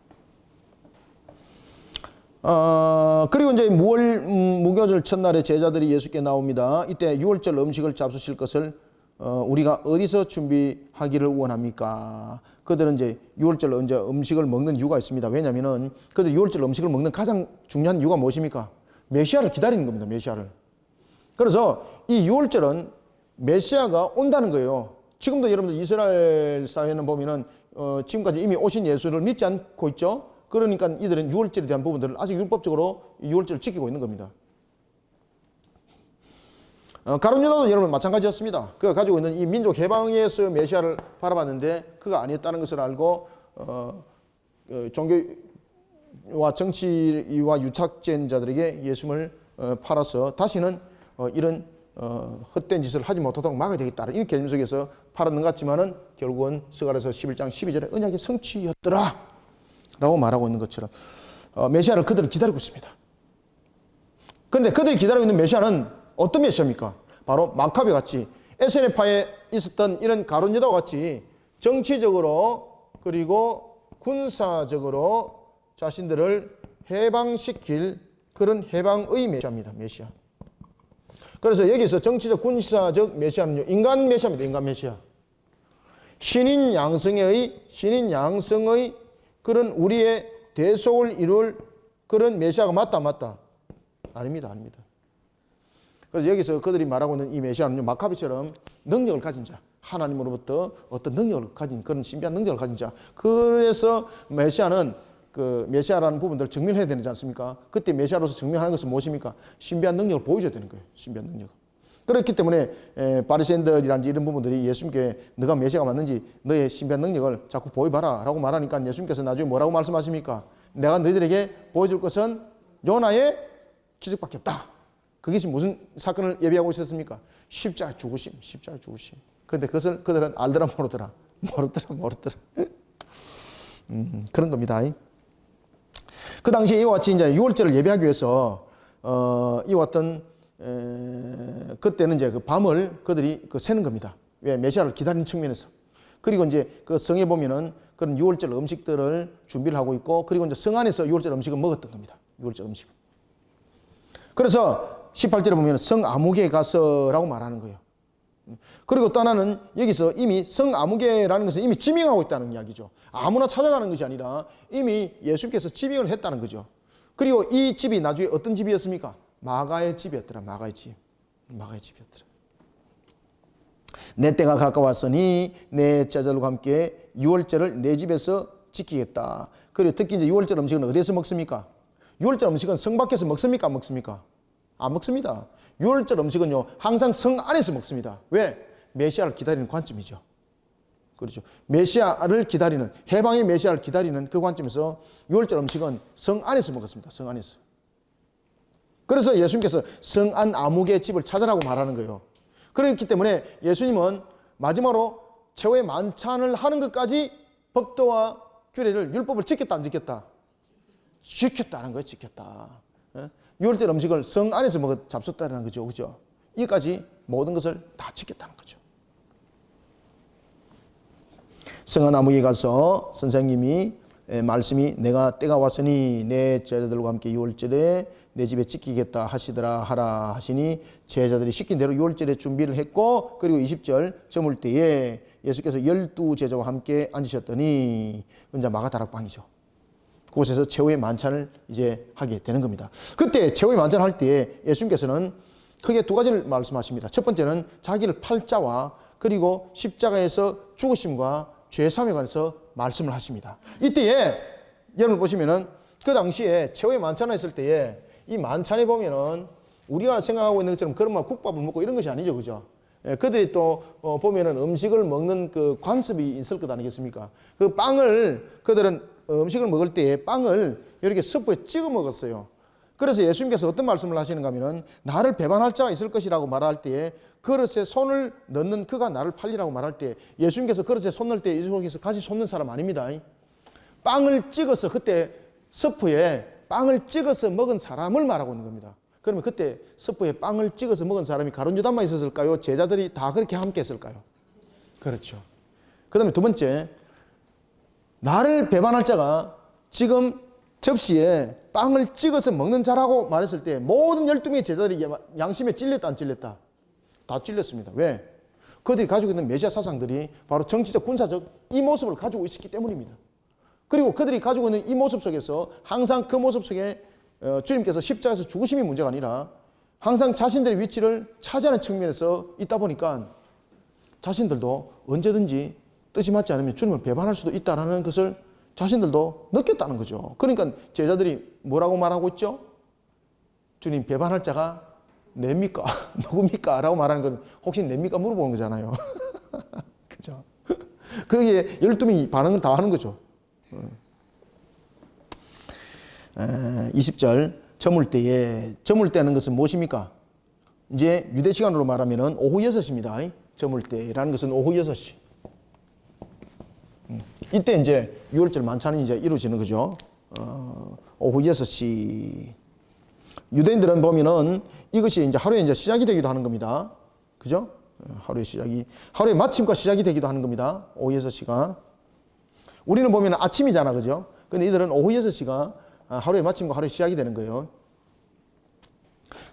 그리고 이제 무교절 첫날에 제자들이 예수께 나옵니다. 이때 유월절 음식을 잡수실 것을 우리가 어디서 준비하기를 원합니까? 그들은 이제 유월절 음식을 먹는 이유가 있습니다. 왜냐하면은 그들 유월절 음식을 먹는 가장 중요한 이유가 무엇입니까? 메시아를 기다리는 겁니다. 메시아를. 그래서 이 유월절은 메시아가 온다는 거예요. 지금도 여러분들 이스라엘 사회는 보면은 지금까지 이미 오신 예수를 믿지 않고 있죠. 그러니까 이들은 유월절에 대한 부분들을 아직 율법적으로 유월절을 지키고 있는 겁니다. 가룟 유다도 여러분 마찬가지였습니다. 그가 가지고 있는 이 민족 해방에서 메시아를 바라봤는데 그가 아니었다는 것을 알고 종교와 정치와 유착된 자들에게 예수를 팔아서 다시는 이런 헛된 짓을 하지 못하도록 막아야 되겠다. 이런 개념 속에서 팔았는 것 같지만은 결국은 스가랴서 11장 12절에 언약의 성취였더라 라고 말하고 있는 것처럼 메시아를 그들은 기다리고 있습니다. 그런데 그들이 기다리고 있는 메시아는 어떤 메시아입니까? 바로 마카베 같이 에세네파에 있었던 이런 가룟 유다와 같이 정치적으로 그리고 군사적으로 자신들을 해방시킬 그런 해방의 메시아입니다. 메시아. 그래서 여기서 정치적 군사적 메시아는요, 인간 메시아입니다. 인간 메시아. 신인 양성의 그런 우리의 대속을 이룰 그런 메시아가 맞다, 맞다? 아닙니다, 아닙니다. 그래서 여기서 그들이 말하고 있는 이 메시아는요, 마카비처럼 능력을 가진 자, 하나님으로부터 어떤 능력을 가진 그런 신비한 능력을 가진 자. 그래서 메시아는 그 메시아라는 부분들을 증명해야 되지 않습니까? 그때 메시아로서 증명하는 것은 무엇입니까? 신비한 능력을 보여줘야 되는 거예요. 신비한 능력. 그렇기 때문에 바리새인들이라든지 이런 부분들이 예수님께 너가 메시아가 맞는지 너의 신비한 능력을 자꾸 보여봐라 라고 말하니까 예수님께서 나중에 뭐라고 말씀하십니까? 내가 너희들에게 보여줄 것은 요나의 기적밖에 없다. 그것이 무슨 사건을 예비하고 있었습니까? 십자가 죽으심. 그런데 그것을 그들은 알더라 모르더라. 그런 겁니다. 그 당시에 이와 같이 이제 유월절을 예배하기 위해서 이와 같은 그때는 이제 그 밤을 그들이 새는 겁니다. 왜? 메시아를 기다리는 측면에서. 그리고 이제 그 성에 보면은 그런 유월절 음식들을 준비를 하고 있고, 그리고 이제 성 안에서 유월절 음식을 먹었던 겁니다. 유월절 음식. 그래서 18절에 보면 성 아무개에 가서라고 말하는 거예요. 그리고 또 하나는 여기서 이미 성 아무개라는 것은 이미 지명하고 있다는 이야기죠. 아무나 찾아가는 것이 아니라 이미 예수께서 지명을 했다는 거죠. 그리고 이 집이 나중에 어떤 집이었습니까? 마가의 집이었더라. 마가의 집이었더라. 내 때가 가까웠으니 내 제자들과 함께 유월절을 내 집에서 지키겠다. 그리고 특히 이제 유월절 음식은 어디에서 먹습니까? 유월절 음식은 성 밖에서 먹습니까? 안 먹습니까? 안 먹습니다. 유월절 음식은요, 항상 성 안에서 먹습니다. 왜? 메시아를 기다리는 관점이죠. 그렇죠. 메시아를 기다리는, 해방의 메시아를 기다리는 그 관점에서 유월절 음식은 성 안에서 먹었습니다. 성 안에서. 그래서 예수님께서 성안 아무개 집을 찾아라고 말하는 거예요. 그렇기 때문에 예수님은 마지막으로 최후의 만찬을 하는 것까지 법도와 규례를, 율법을 지켰다, 안 지켰다? 지켰다는 거예요, 지켰다. 유월절 음식을 성 안에서 잡숫다는 거죠. 그죠? 이까지 모든 것을 다 지켰다는 거죠. 성화나무에 가서 선생님이 말씀이 내가 때가 왔으니 내 제자들과 함께 유월절에 내 집에 지키겠다 하시더라 하라 하시니 제자들이 시킨 대로 유월절에 준비를 했고 그리고 20절 저물 때에 예수께서 12제자와 함께 앉으셨더니 이제 마가다락방이죠. 그곳에서 최후의 만찬을 이제 하게 되는 겁니다. 그때 최후의 만찬을 할 때 예수님께서는 크게 두 가지를 말씀하십니다. 첫 번째는 자기를 팔자와 그리고 십자가에서 죽으심과 죄사함에 관해서 말씀을 하십니다. 이때에 여러분 보시면은 그 당시에 최후의 만찬을 했을 때에 이 만찬에 보면은 우리가 생각하고 있는 것처럼 그런 국밥을 먹고 이런 것이 아니죠, 그죠? 그들이 또 보면은 음식을 먹는 그 관습이 있을 것 아니겠습니까? 그 빵을 그들은 음식을 먹을 때에 빵을 이렇게 스프에 찍어 먹었어요. 그래서 예수님께서 어떤 말씀을 하시는가 하면은 나를 배반할 자가 있을 것이라고 말할 때에 그릇에 손을 넣는 그가 나를 팔리라고 말할 때 예수님께서 그릇에 손 넣을 때 이 속에서 같이 손 넣는 사람 아닙니다. 빵을 찍어서 그때 스프에 빵을 찍어서 먹은 사람을 말하고 있는 겁니다. 그러면 그때 스프에 빵을 찍어서 먹은 사람이 가룟 유다만 있었을까요? 제자들이 다 그렇게 함께 했을까요? 그렇죠. 그 다음에 두 번째, 나를 배반할 자가 지금 접시에 빵을 찍어서 먹는 자라고 말했을 때 모든 12명의 제자들이 양심에 찔렸다 안 찔렸다? 다 찔렸습니다. 왜? 그들이 가지고 있는 메시아 사상들이 바로 정치적 군사적 이 모습을 가지고 있었기 때문입니다. 그리고 그들이 가지고 있는 이 모습 속에서 항상 그 모습 속에 주님께서 십자가에서 죽으심이 문제가 아니라 항상 자신들의 위치를 차지하는 측면에서 있다 보니까 자신들도 언제든지 뜻이 맞지 않으면 주님을 배반할 수도 있다는 것을 자신들도 느꼈다는 거죠. 그러니까 제자들이 뭐라고 말하고 있죠? 주님 배반할 자가 냅니까? 누굽니까? 라고 말하는 건 혹시 냅니까? 물어보는 거잖아요. 그죠? 그게 12명이 반응을 다 하는 거죠. 20절 저물 때는 것은 무엇입니까? 이제 유대 시간으로 말하면 오후 6시입니다. 저물 때라는 것은 오후 6시. 이때 이제 6월절 만찬이 이제 이루어지는 거죠. 오후 6시. 유대인들은 보면은 이것이 이제 하루에 이제 시작이 되기도 하는 겁니다. 그죠? 하루의 마침과 시작이 되기도 하는 겁니다. 오후 6시가. 우리는 보면 아침이잖아, 그죠? 근데 이들은 오후 6시가 하루의 마침과 하루의 시작이 되는 거예요.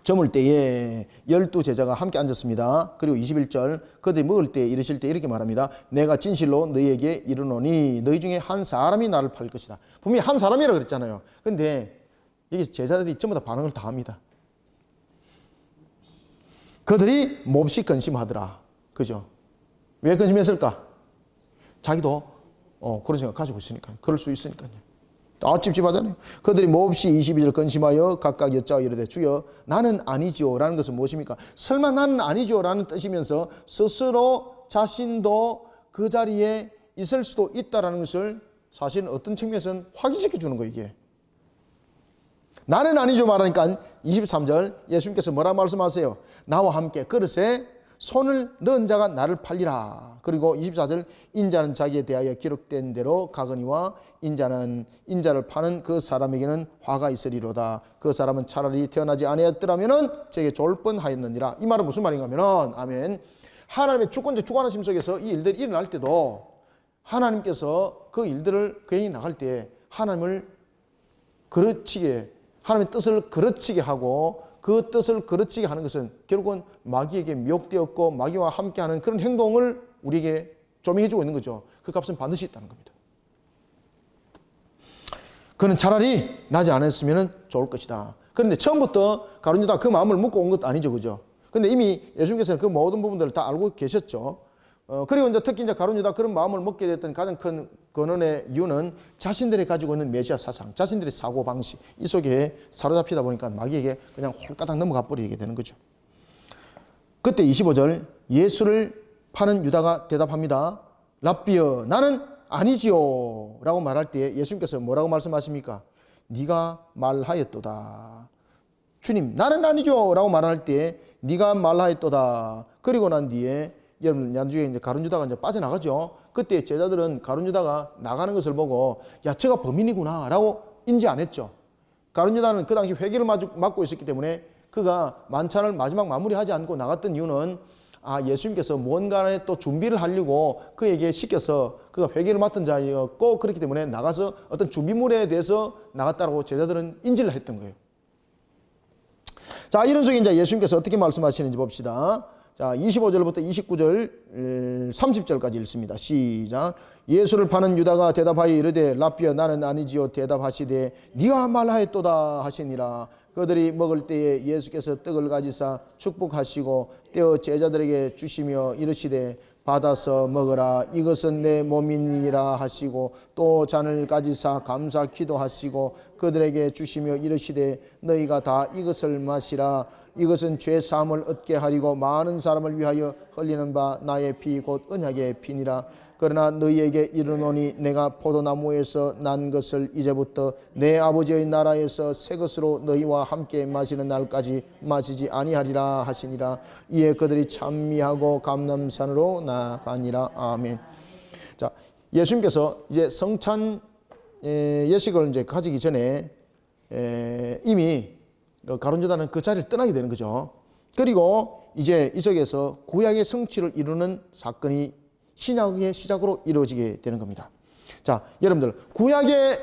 저물 때에 12제자가 함께 앉았습니다. 그리고 21절 그들이 먹을 때 이르실 때 이렇게 말합니다. 내가 진실로 너희에게 이르노니 너희 중에 한 사람이 나를 팔 것이다. 분명히 한 사람이라고 그랬잖아요. 근데 여기 제자들이 전부 다 반응을 다 합니다. 그들이 몹시 근심하더라. 그죠? 왜 근심했을까? 자기도 그런 생각 가지고 있으니까. 그럴 수 있으니까요. 다 찝찝하잖아요. 그들이 몹시 22절 근심하여 각각 여짜오 이르되 주여 나는 아니지요 라는 것은 무엇입니까? 설마 나는 아니지요 라는 뜻이면서 스스로 자신도 그 자리에 있을 수도 있다는 것을 사실은 어떤 측면에서는 확인시켜 주는 거예요. 이게 나는 아니죠 말하니까 23절 예수님께서 뭐라 말씀하세요? 나와 함께 그릇에 손을 넣은 자가 나를 팔리라. 그리고 24절 인자는 자기에 대하여 기록된 대로 가거니와 인자를 파는 그 사람에게는 화가 있으리로다. 그 사람은 차라리 태어나지 아니었더라면은 제게 좋을 뻔하였느니라. 이 말은 무슨 말인가 하면은 아멘. 하나님의 주권적 주관하심 속에서 이 일들이 일어날 때도 하나님께서 그 일들을 괜히 나갈 때 하나님의 뜻을 그르치게 하고 그 뜻을 그르치게 하는 것은 결국은 마귀에게 미혹되었고 마귀와 함께하는 그런 행동을 우리에게 조명해주고 있는 거죠. 그 값은 반드시 있다는 겁니다. 그는 차라리 나지 않았으면 좋을 것이다. 그런데 처음부터 가룟 유다가 그 마음을 묻고 온 것도 아니죠, 그죠? 근데 이미 예수님께서는 그 모든 부분들을 다 알고 계셨죠. 그리고 이제 특히 이제 가룟 유다 그런 마음을 먹게 됐던 가장 큰 근원의 이유는 자신들이 가지고 있는 메시아 사상, 자신들의 사고 방식 이 속에 사로잡히다 보니까 마귀에게 그냥 홀가닥 넘어가 버리게 되는 거죠. 그때 25절 예수를 파는 유다가 대답합니다. 랍비여 나는 아니지요 라고 말할 때 예수님께서 뭐라고 말씀하십니까? 네가 말하였도다. 주님 나는 아니죠 라고 말할 때 네가 말하였도다. 그리고 난 뒤에 여러분 나중에 이제 가룟 유다가 이제 빠져나가죠. 그때 제자들은 가룟 유다가 나가는 것을 보고 야 저가 범인이구나라고 인지 안 했죠. 가룟 유다는 그 당시 회개를 맡고 있었기 때문에 그가 만찬을 마지막 마무리하지 않고 나갔던 이유는 예수님께서 뭔가에 또 준비를 하려고 그에게 시켜서 그가 회개를 맡은 자였고 그렇기 때문에 나가서 어떤 준비물에 대해서 나갔다고 제자들은 인지를 했던 거예요. 자, 이런 속에 이제 예수님께서 어떻게 말씀하시는지 봅시다. 자, 25절부터 29절, 30절까지 읽습니다. 시작. 예수를 파는 유다가 대답하여 이르되 라삐여 나는 아니지요. 대답하시되 네가 말하였도다 하시니라. 그들이 먹을 때에 예수께서 떡을 가지사 축복하시고 떼어 제자들에게 주시며 이르시되 받아서 먹으라 이것은 내 몸이니라 하시고 또 잔을 가지사 감사 기도하시고 그들에게 주시며 이르시되 너희가 다 이것을 마시라 이것은 죄 사함을 얻게 하리고 많은 사람을 위하여 흘리는 바 나의 피 곧 언약의 피니라. 그러나 너희에게 이르노니 내가 포도나무에서 난 것을 이제부터 내 아버지의 나라에서 새 것으로 너희와 함께 마시는 날까지 마시지 아니하리라 하시니라. 이에 그들이 찬미하고 감람산으로 나가니라. 아멘. 자, 예수님께서 이제 성찬 예식을 이제 가지기 전에 이미 가룟유다는 그 자리를 떠나게 되는 거죠. 그리고 이제 이 속에서 구약의 성취를 이루는 사건이 신약의 시작으로 이루어지게 되는 겁니다. 자, 여러분들 구약의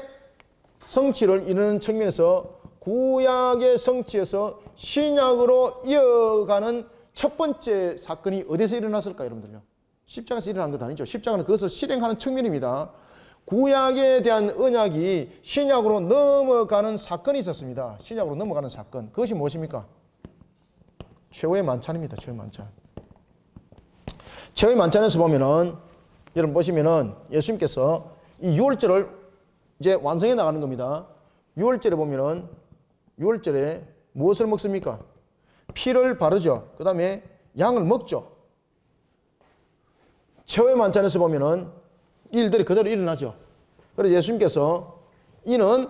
성취를 이루는 측면에서 구약의 성취에서 신약으로 이어가는 첫 번째 사건이 어디서 일어났을까요, 여러분들요? 십자가에서 일어난 것 아니죠. 십자가는 그것을 실행하는 측면입니다. 구약에 대한 언약이 신약으로 넘어가는 사건이 있었습니다. 신약으로 넘어가는 사건. 그것이 무엇입니까? 최후의 만찬입니다. 최후의 만찬. 최후의 만찬에서 보면은 여러분 보시면은 예수님께서 이 유월절을 이제 완성해 나가는 겁니다. 유월절에 보면은 유월절에 무엇을 먹습니까? 피를 바르죠. 그 다음에 양을 먹죠. 최후의 만찬에서 보면은 일들이 그대로 일어나죠. 그래서 예수님께서 이는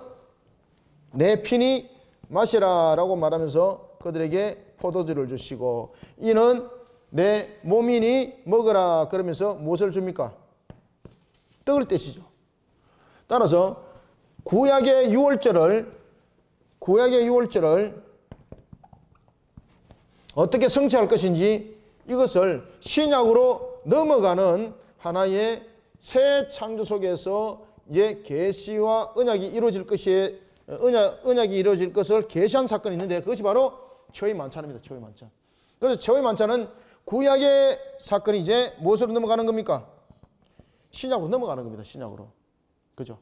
내 피니 마시라라고 말하면서 그들에게 포도주를 주시고 이는 내 몸이니 먹으라 그러면서 무엇을 줍니까? 떡을 떼시죠. 따라서 구약의 유월절을 어떻게 성취할 것인지 이것을 신약으로 넘어가는 하나의 새 창조 속에서 이제 계시와 언약이 이루어질 것이 언약이 이루어질 것을 계시한 사건이 있는데 그것이 바로 최후의 만찬입니다. 최후의 만찬. 그래서 최후의 만찬은 구약의 사건이 이제 무엇으로 넘어가는 겁니까? 신약으로 넘어가는 겁니다. 신약으로. 그죠?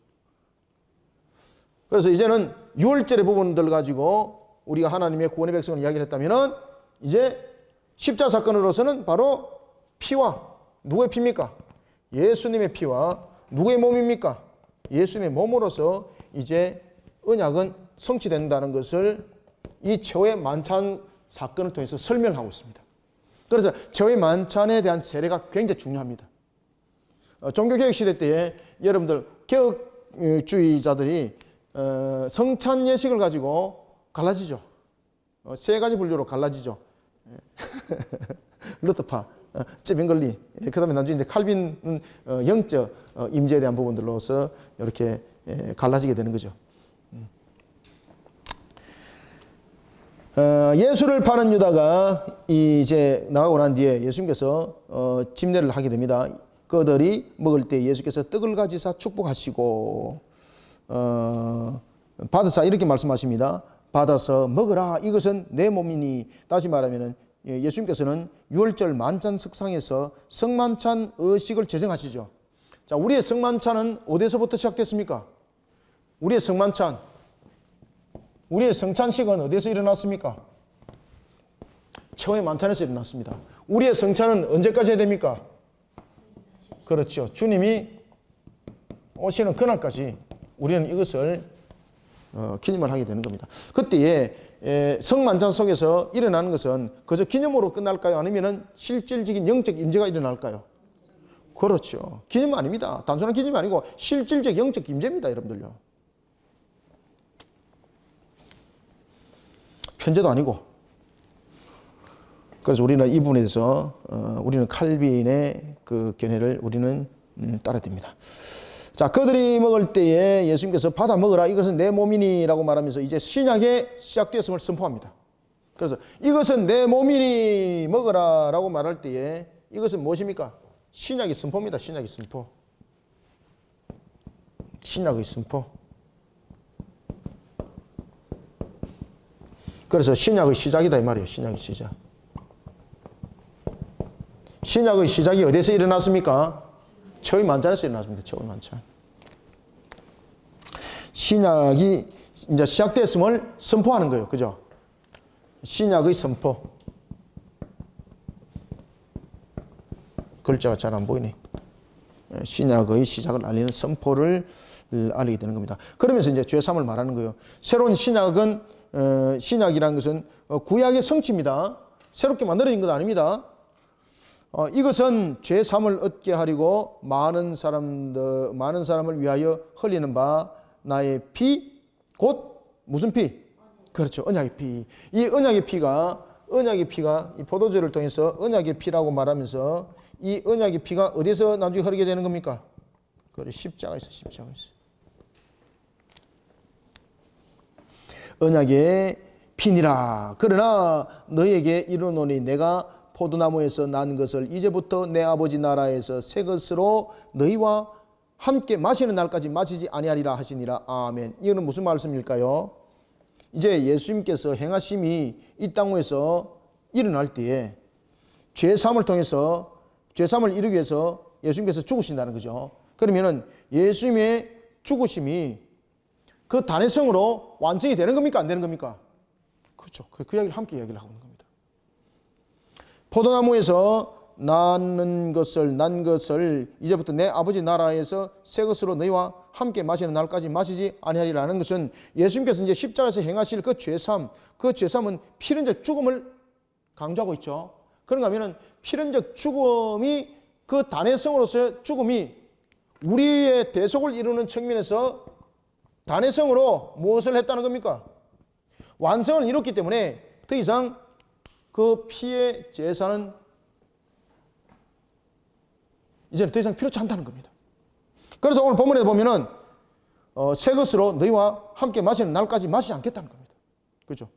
그래서 이제는 유월절의 부분들 가지고 우리가 하나님의 구원의 백성을 이야기를 했다면은 이제 십자가 사건으로서는 바로 피와 누구의 피입니까? 예수님의 피와 누구의 몸입니까? 예수님의 몸으로서 이제 언약은 성취된다는 것을 이 최후의 만찬 사건을 통해서 설명하고 있습니다. 그래서 최후의 만찬에 대한 세례가 굉장히 중요합니다. 종교개혁 시대 때에 여러분들 개혁주의자들이 성찬 예식을 가지고 갈라지죠. 세 가지 분류로 갈라지죠. 루터파, 쯔빙글리, 그 다음에 나중에 이제 칼빈은 영적 임재에 대한 부분들로서 이렇게 갈라지게 되는 거죠. 예수를 파는 유다가 이제 나가고 난 뒤에 예수님께서 집례를 하게 됩니다. 그들이 먹을 때 예수께서 떡을 가지사 축복하시고 받으사 이렇게 말씀하십니다. 받아서 먹으라 이것은 내 몸이니. 다시 말하면 예수님께서는 유월절 만찬 석상에서 성만찬 의식을 제정하시죠. 자, 우리의 성만찬은 어디서부터 시작됐습니까? 우리의 성찬식은 어디서 일어났습니까? 최후의 만찬에서 일어났습니다. 우리의 성찬은 언제까지 해야 됩니까? 그렇죠. 주님이 오시는 그날까지 우리는 이것을 기념을 하게 되는 겁니다. 그때에 성만찬 속에서 일어나는 것은 그저 기념으로 끝날까요? 아니면 실질적인 영적 임재가 일어날까요? 그렇죠. 기념 아닙니다. 단순한 기념이 아니고 실질적 영적 임재입니다. 여러분들요. 편제도 아니고. 그래서 우리는 이 부분에 대해서 우리는 칼빈의 그 견해를 우리는 따라야 됩니다. 자, 그들이 먹을 때에 예수님께서 받아 먹으라 이것은 내 몸이니 라고 말하면서 이제 신약의 시작되었음을 선포합니다. 그래서 이것은 내 몸이니 먹으라 라고 말할 때에 이것은 무엇입니까? 신약의 선포입니다. 신약의 선포. 신약의 선포. 그래서 신약의 시작이다 이 말이에요. 신약의 시작. 신약의 시작이 어디서 일어났습니까? 처의 만찬에서 일어났습니다. 처의 만찬. 신약이 이제 시작됐음을 선포하는 거예요. 그죠? 신약의 선포. 글자가 잘 안 보이네. 신약의 시작을 알리는 선포를 알리게 되는 겁니다. 그러면서 이제 죄사함을 말하는 거예요. 새로운 신약은 신약이라는 것은 구약의 성취입니다. 새롭게 만들어진 것 아닙니다. 이것은 죄사함을 얻게 하려고 많은 사람을 위하여 흘리는 바 나의 피, 곧 무슨 피? 그렇죠. 언약의 피. 이 언약의 피가 이 포도주를 통해서 언약의 피라고 말하면서 이 언약의 피가 어디서 나중에 흐르게 되는 겁니까? 그래, 십자가에서. 언약의 피니라. 그러나 너에게 이르노니 내가 포도나무에서 난 것을 이제부터 내 아버지 나라에서 새 것으로 너희와 함께 마시는 날까지 마시지 아니하리라 하시니라. 아멘. 이거는 무슨 말씀일까요? 이제 예수님께서 행하심이 이 땅에서 일어날 때에 죄사함을 통해서 죄사함을 이루기 위해서 예수님께서 죽으신다는 거죠. 그러면은 예수님의 죽으심이 그 단회성으로 완성이 되는 겁니까? 안 되는 겁니까? 그렇죠. 그 이야기를 함께 이야기를 하고 있는 겁니다. 포도나무에서 난 것을 이제부터 내 아버지 나라에서 새 것으로 너희와 함께 마시는 날까지 마시지 아니하리라는 것은 예수님께서 이제 십자가에서 행하실 그 죄사함은 필연적 죽음을 강조하고 있죠. 그런가 하면은 필연적 죽음이 그 단회성으로서의 죽음이 우리의 대속을 이루는 측면에서 단회성으로 무엇을 했다는 겁니까? 완성을 이뤘기 때문에 더 이상 그 피의 제사는 이제는 더 이상 필요치 않다는 겁니다. 그래서 오늘 본문에 보면은 새 것으로 너희와 함께 마시는 날까지 마시지 않겠다는 겁니다. 그렇죠?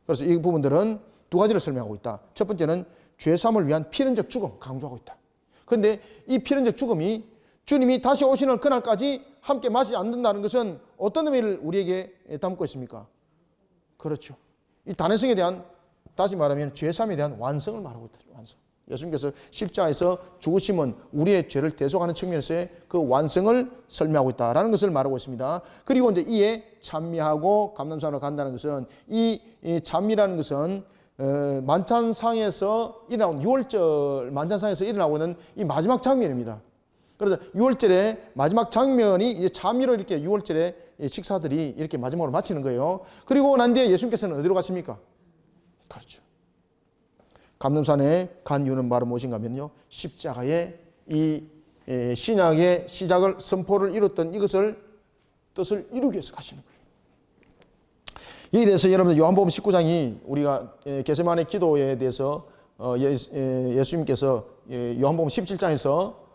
그래서 이 부분들은 두 가지를 설명하고 있다. 첫 번째는 죄사함을 위한 필연적 죽음 강조하고 있다. 그런데 이 필연적 죽음이 주님이 다시 오시는 그날까지 함께 마시지 않는다는 것은 어떤 의미를 우리에게 담고 있습니까? 그렇죠. 이 단회성에 대한, 다시 말하면 죄사함에 대한 완성을 말하고 있다. 완성. 예수님께서 십자가에서 죽으심은 우리의 죄를 대속하는 측면에서의 그 완성을 설명하고 있다라는 것을 말하고 있습니다. 그리고 이제 이에 찬미하고 감람산으로 간다는 것은 이 찬미라는 것은 만찬상에서 일어나는 6월절 만찬상에서 일어나고 있는 이 마지막 장면입니다. 그래서 6월절의 마지막 장면이 이제 찬미로 이렇게 6월절의 식사들이 이렇게 마지막으로 마치는 거예요. 그리고 난 뒤에 예수님께서는 어디로 가십니까? 그렇죠. 감람산에 간 이유는 바로 무엇인가 하면요, 십자가의 이 신약의 시작을 선포를 이뤘던 이것을 뜻을 이루기 위해서 가시는 거예요. 이에 대해서 여러분들 요한복음 19장이 우리가 겟세마네 기도에 대해서 예수님께서 요한복음 17장에서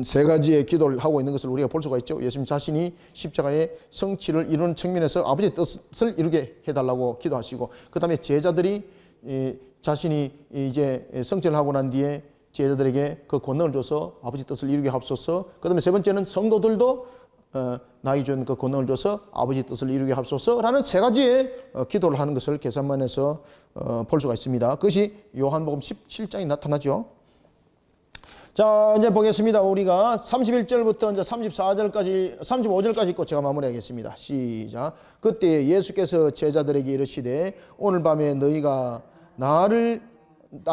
세 가지의 기도를 하고 있는 것을 우리가 볼 수가 있죠. 예수님 자신이 십자가의 성취를 이루는 측면에서 아버지의 뜻을 이루게 해달라고 기도하시고, 그 다음에 제자들이 자신이 이제 성취를 하고 난 뒤에 제자들에게 그 권능을 줘서 아버지 뜻을 이루게 하옵소서. 그 다음에 세 번째는 성도들도 나에게 준 그 권능을 줘서 아버지 뜻을 이루게 하옵소서라는 세 가지의 기도를 하는 것을 겟세마네에서 볼 수가 있습니다. 그것이 요한복음 17장에 나타나죠. 자, 이제 보겠습니다. 우리가 31절부터 이제 34절까지, 35절까지 읽고 제가 마무리하겠습니다. 시작. 그때 예수께서 제자들에게 이르시되 오늘 밤에 너희가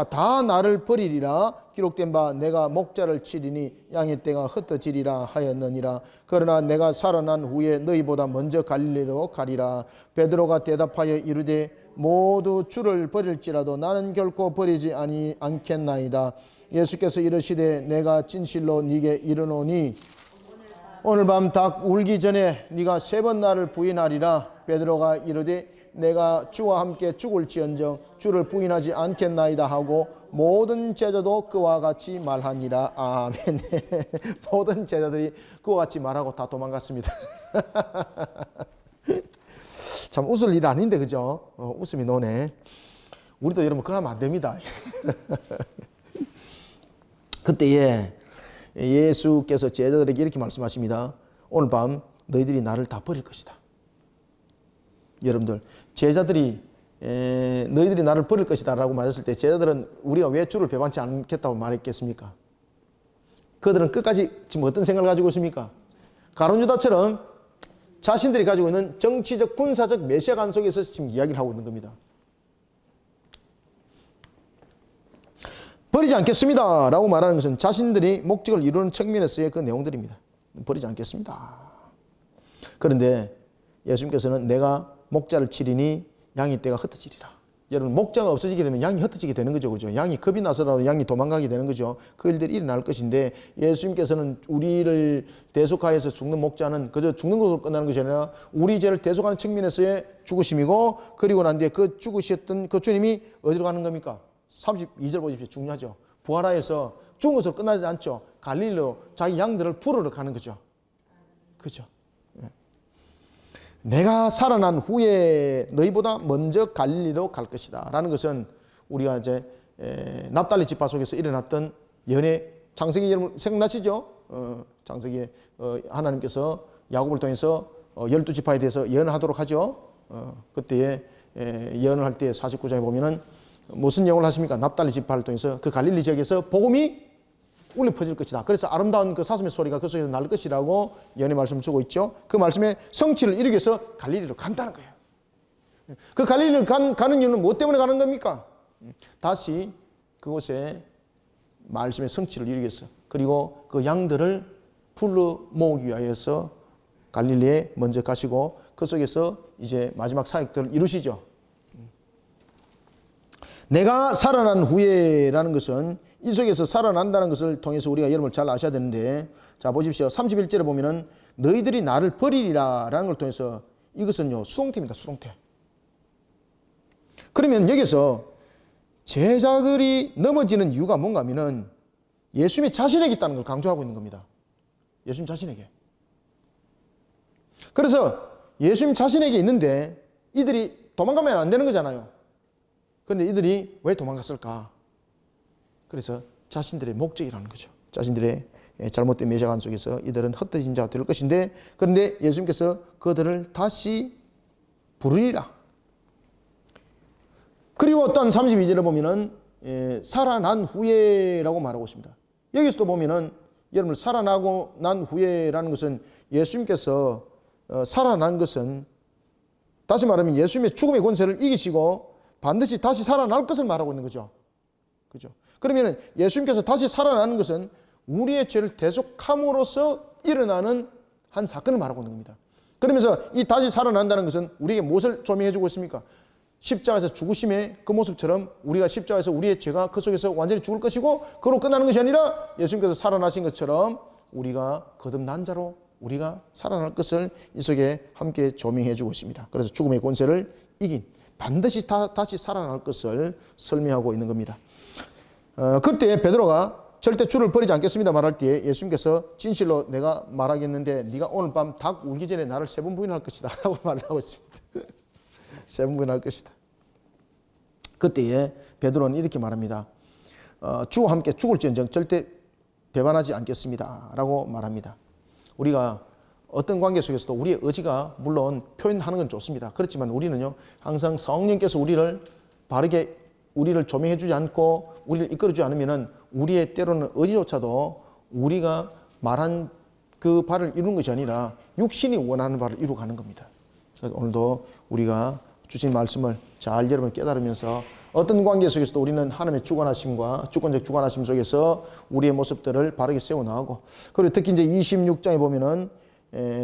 다 나를 버리리라. 기록된 바 내가 목자를 치리니 양의 떼가 흩어지리라 하였느니라. 그러나 내가 살아난 후에 너희보다 먼저 갈릴리로 가리라. 베드로가 대답하여 이르되 모두 주를 버릴지라도 나는 결코 버리지 않겠나이다. 예수께서 이르시되 내가 진실로 네게 이르노니 오늘 밤 닭 울기 전에 네가 세 번 나를 부인하리라. 베드로가 이르되 내가 주와 함께 죽을지언정 주를 부인하지 않겠나이다 하고 모든 제자도 그와 같이 말하니라. 아멘. 모든 제자들이 그와 같이 말하고 다 도망갔습니다. 참 웃을 일 아닌데 그죠? 웃음이 노네. 우리도 여러분 그러면 안 됩니다. 그때에 예수께서 제자들에게 이렇게 말씀하십니다. 오늘 밤 너희들이 나를 다 버릴 것이다. 여러분들 제자들이 너희들이 나를 버릴 것이다 라고 말했을 때 제자들은 우리가 왜 주를 배반치 않겠다고 말했겠습니까? 그들은 끝까지 지금 어떤 생각을 가지고 있습니까? 가룟 유다처럼 자신들이 가지고 있는 정치적 군사적 메시아관 속에서 지금 이야기를 하고 있는 겁니다. 버리지 않겠습니다 라고 말하는 것은 자신들이 목적을 이루는 측면에서의 그 내용들입니다. 버리지 않겠습니다. 그런데 예수님께서는 내가 목자를 치리니 양의 떼가 흩어지리라. 여러분 목자가 없어지게 되면 양이 흩어지게 되는 거죠. 그죠? 양이 겁이 나서라도 양이 도망가게 되는 거죠. 그 일들이 일어날 것인데 예수님께서는 우리를 대속하여서 죽는 목자는 그저 죽는 것으로 끝나는 것이 아니라 우리 죄를 대속하는 측면에서의 죽으심이고 그리고 난 뒤에 그 죽으셨던 그 주님이 어디로 가는 겁니까? 32절 보십시오. 중요하죠. 부활하여서 죽은 것으로 끝나지 않죠. 갈릴리로 자기 양들을 부르러 가는 거죠. 그죠? 내가 살아난 후에 너희보다 먼저 갈릴리로 갈 것이다 라는 것은 우리가 이제 납달리 지파 속에서 일어났던 연애 창세기 여러분 생각나시죠? 창세기에 하나님께서 야곱을 통해서 12지파에 대해서 예언하도록 하죠. 그때에 예언을 할 때 49장에 보면은 무슨 예언을 하십니까? 납달리 지파를 통해서 그 갈릴리 지역에서 복음이 울려 퍼질 것이다. 그래서 아름다운 그 사슴의 소리가 그 속에서 날 것이라고 예언의 말씀을 주고 있죠. 그 말씀의 성취를 이루기 위해서 갈릴리로 간다는 거예요. 그 갈릴리로 가는 이유는 무엇 때문에 가는 겁니까? 다시 그곳에 말씀의 성취를 이루기 위해서 그리고 그 양들을 불러 모으기 위하여서 갈릴리에 먼저 가시고 그 속에서 이제 마지막 사역들을 이루시죠. 내가 살아난 후에라는 것은 이 속에서 살아난다는 것을 통해서 우리가 여러분 잘 아셔야 되는데 자 보십시오. 31절에 보면은 너희들이 나를 버리리라 라는 걸 통해서 이것은요 수동태입니다. 수동태. 그러면 여기서 제자들이 넘어지는 이유가 뭔가 하면은 예수님이 자신에게 있다는 걸 강조하고 있는 겁니다. 예수님 자신에게. 그래서 예수님 자신에게 있는데 이들이 도망가면 안 되는 거잖아요. 그런데 이들이 왜 도망갔을까? 그래서 자신들의 목적이라는 거죠. 자신들의 잘못된 메시아관 속에서 이들은 흩어진 자가 될 것인데 그런데 예수님께서 그들을 다시 부르리라. 그리고 또한 32절에 보면은 살아난 후에라고 말하고 있습니다. 여기서도 보면은 여러분 살아나고 난 후에라는 것은 예수님께서 살아난 것은 다시 말하면 예수님의 죽음의 권세를 이기시고 반드시 다시 살아날 것을 말하고 있는 거죠. 그죠? 그러면 예수님께서 다시 살아나는 것은 우리의 죄를 대속함으로써 일어나는 한 사건을 말하고 있는 겁니다. 그러면서 이 다시 살아난다는 것은 우리에게 무엇을 조명해 주고 있습니까? 십자가에서 죽으심의 그 모습처럼 우리가 십자가에서 우리의 죄가 그 속에서 완전히 죽을 것이고 그로 끝나는 것이 아니라 예수님께서 살아나신 것처럼 우리가 거듭난 자로 우리가 살아날 것을 이 속에 함께 조명해 주고 있습니다. 그래서 죽음의 권세를 이긴 반드시 다시 살아날 것을 설명하고 있는 겁니다. 그때 베드로가 절대 주를 버리지 않겠습니다 말할 때 예수님께서 진실로 내가 말하겠는데 네가 오늘 밤 닭 울기 전에 나를 3번 부인할 것이다 라고 말을 하고 있습니다. 3번 부인할 것이다. 그때에 베드로는 이렇게 말합니다. 주와 함께 죽을지언정 절대 배반하지 않겠습니다 라고 말합니다. 우리가 어떤 관계 속에서도 우리의 의지가 물론 표현하는 건 좋습니다. 그렇지만 우리는요 항상 성령께서 우리를 바르게 우리를 조명해 주지 않고 우리를 이끌어 주지 않으면은 우리의 때로는 의지조차도 우리가 말한 그 바를 이루는 것이 아니라 육신이 원하는 바를 이루어가는 겁니다. 그래서 오늘도 우리가 주신 말씀을 잘 여러분 깨달으면서 어떤 관계 속에서도 우리는 하나님의 주관하심과 주권적 주관하심 속에서 우리의 모습들을 바르게 세워나가고 그리고 특히 이제 26장에 보면은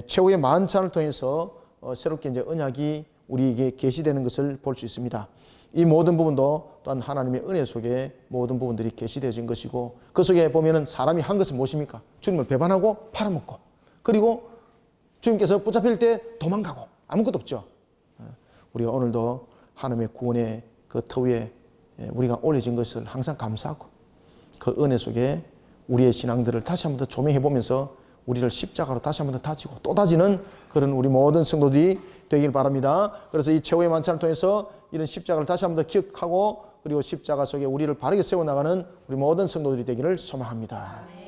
최후의 만찬을 통해서 새롭게 이제 언약이 우리에게 계시되는 것을 볼 수 있습니다. 이 모든 부분도 또한 하나님의 은혜 속에 모든 부분들이 계시되어진 것이고 그 속에 보면은 사람이 한 것은 무엇입니까? 주님을 배반하고 팔아먹고 그리고 주님께서 붙잡힐 때 도망가고 아무것도 없죠. 우리가 오늘도 하나님의 구원의 그 터 위에 우리가 올려진 것을 항상 감사하고 그 은혜 속에 우리의 신앙들을 다시 한번 더 조명해 보면서 우리를 십자가로 다시 한번 더 다지고 또 다지는 그런 우리 모든 성도들이 되길 바랍니다. 그래서 이 최후의 만찬을 통해서 이런 십자가를 다시 한번 더 기억하고 그리고 십자가 속에 우리를 바르게 세워나가는 우리 모든 성도들이 되기를 소망합니다.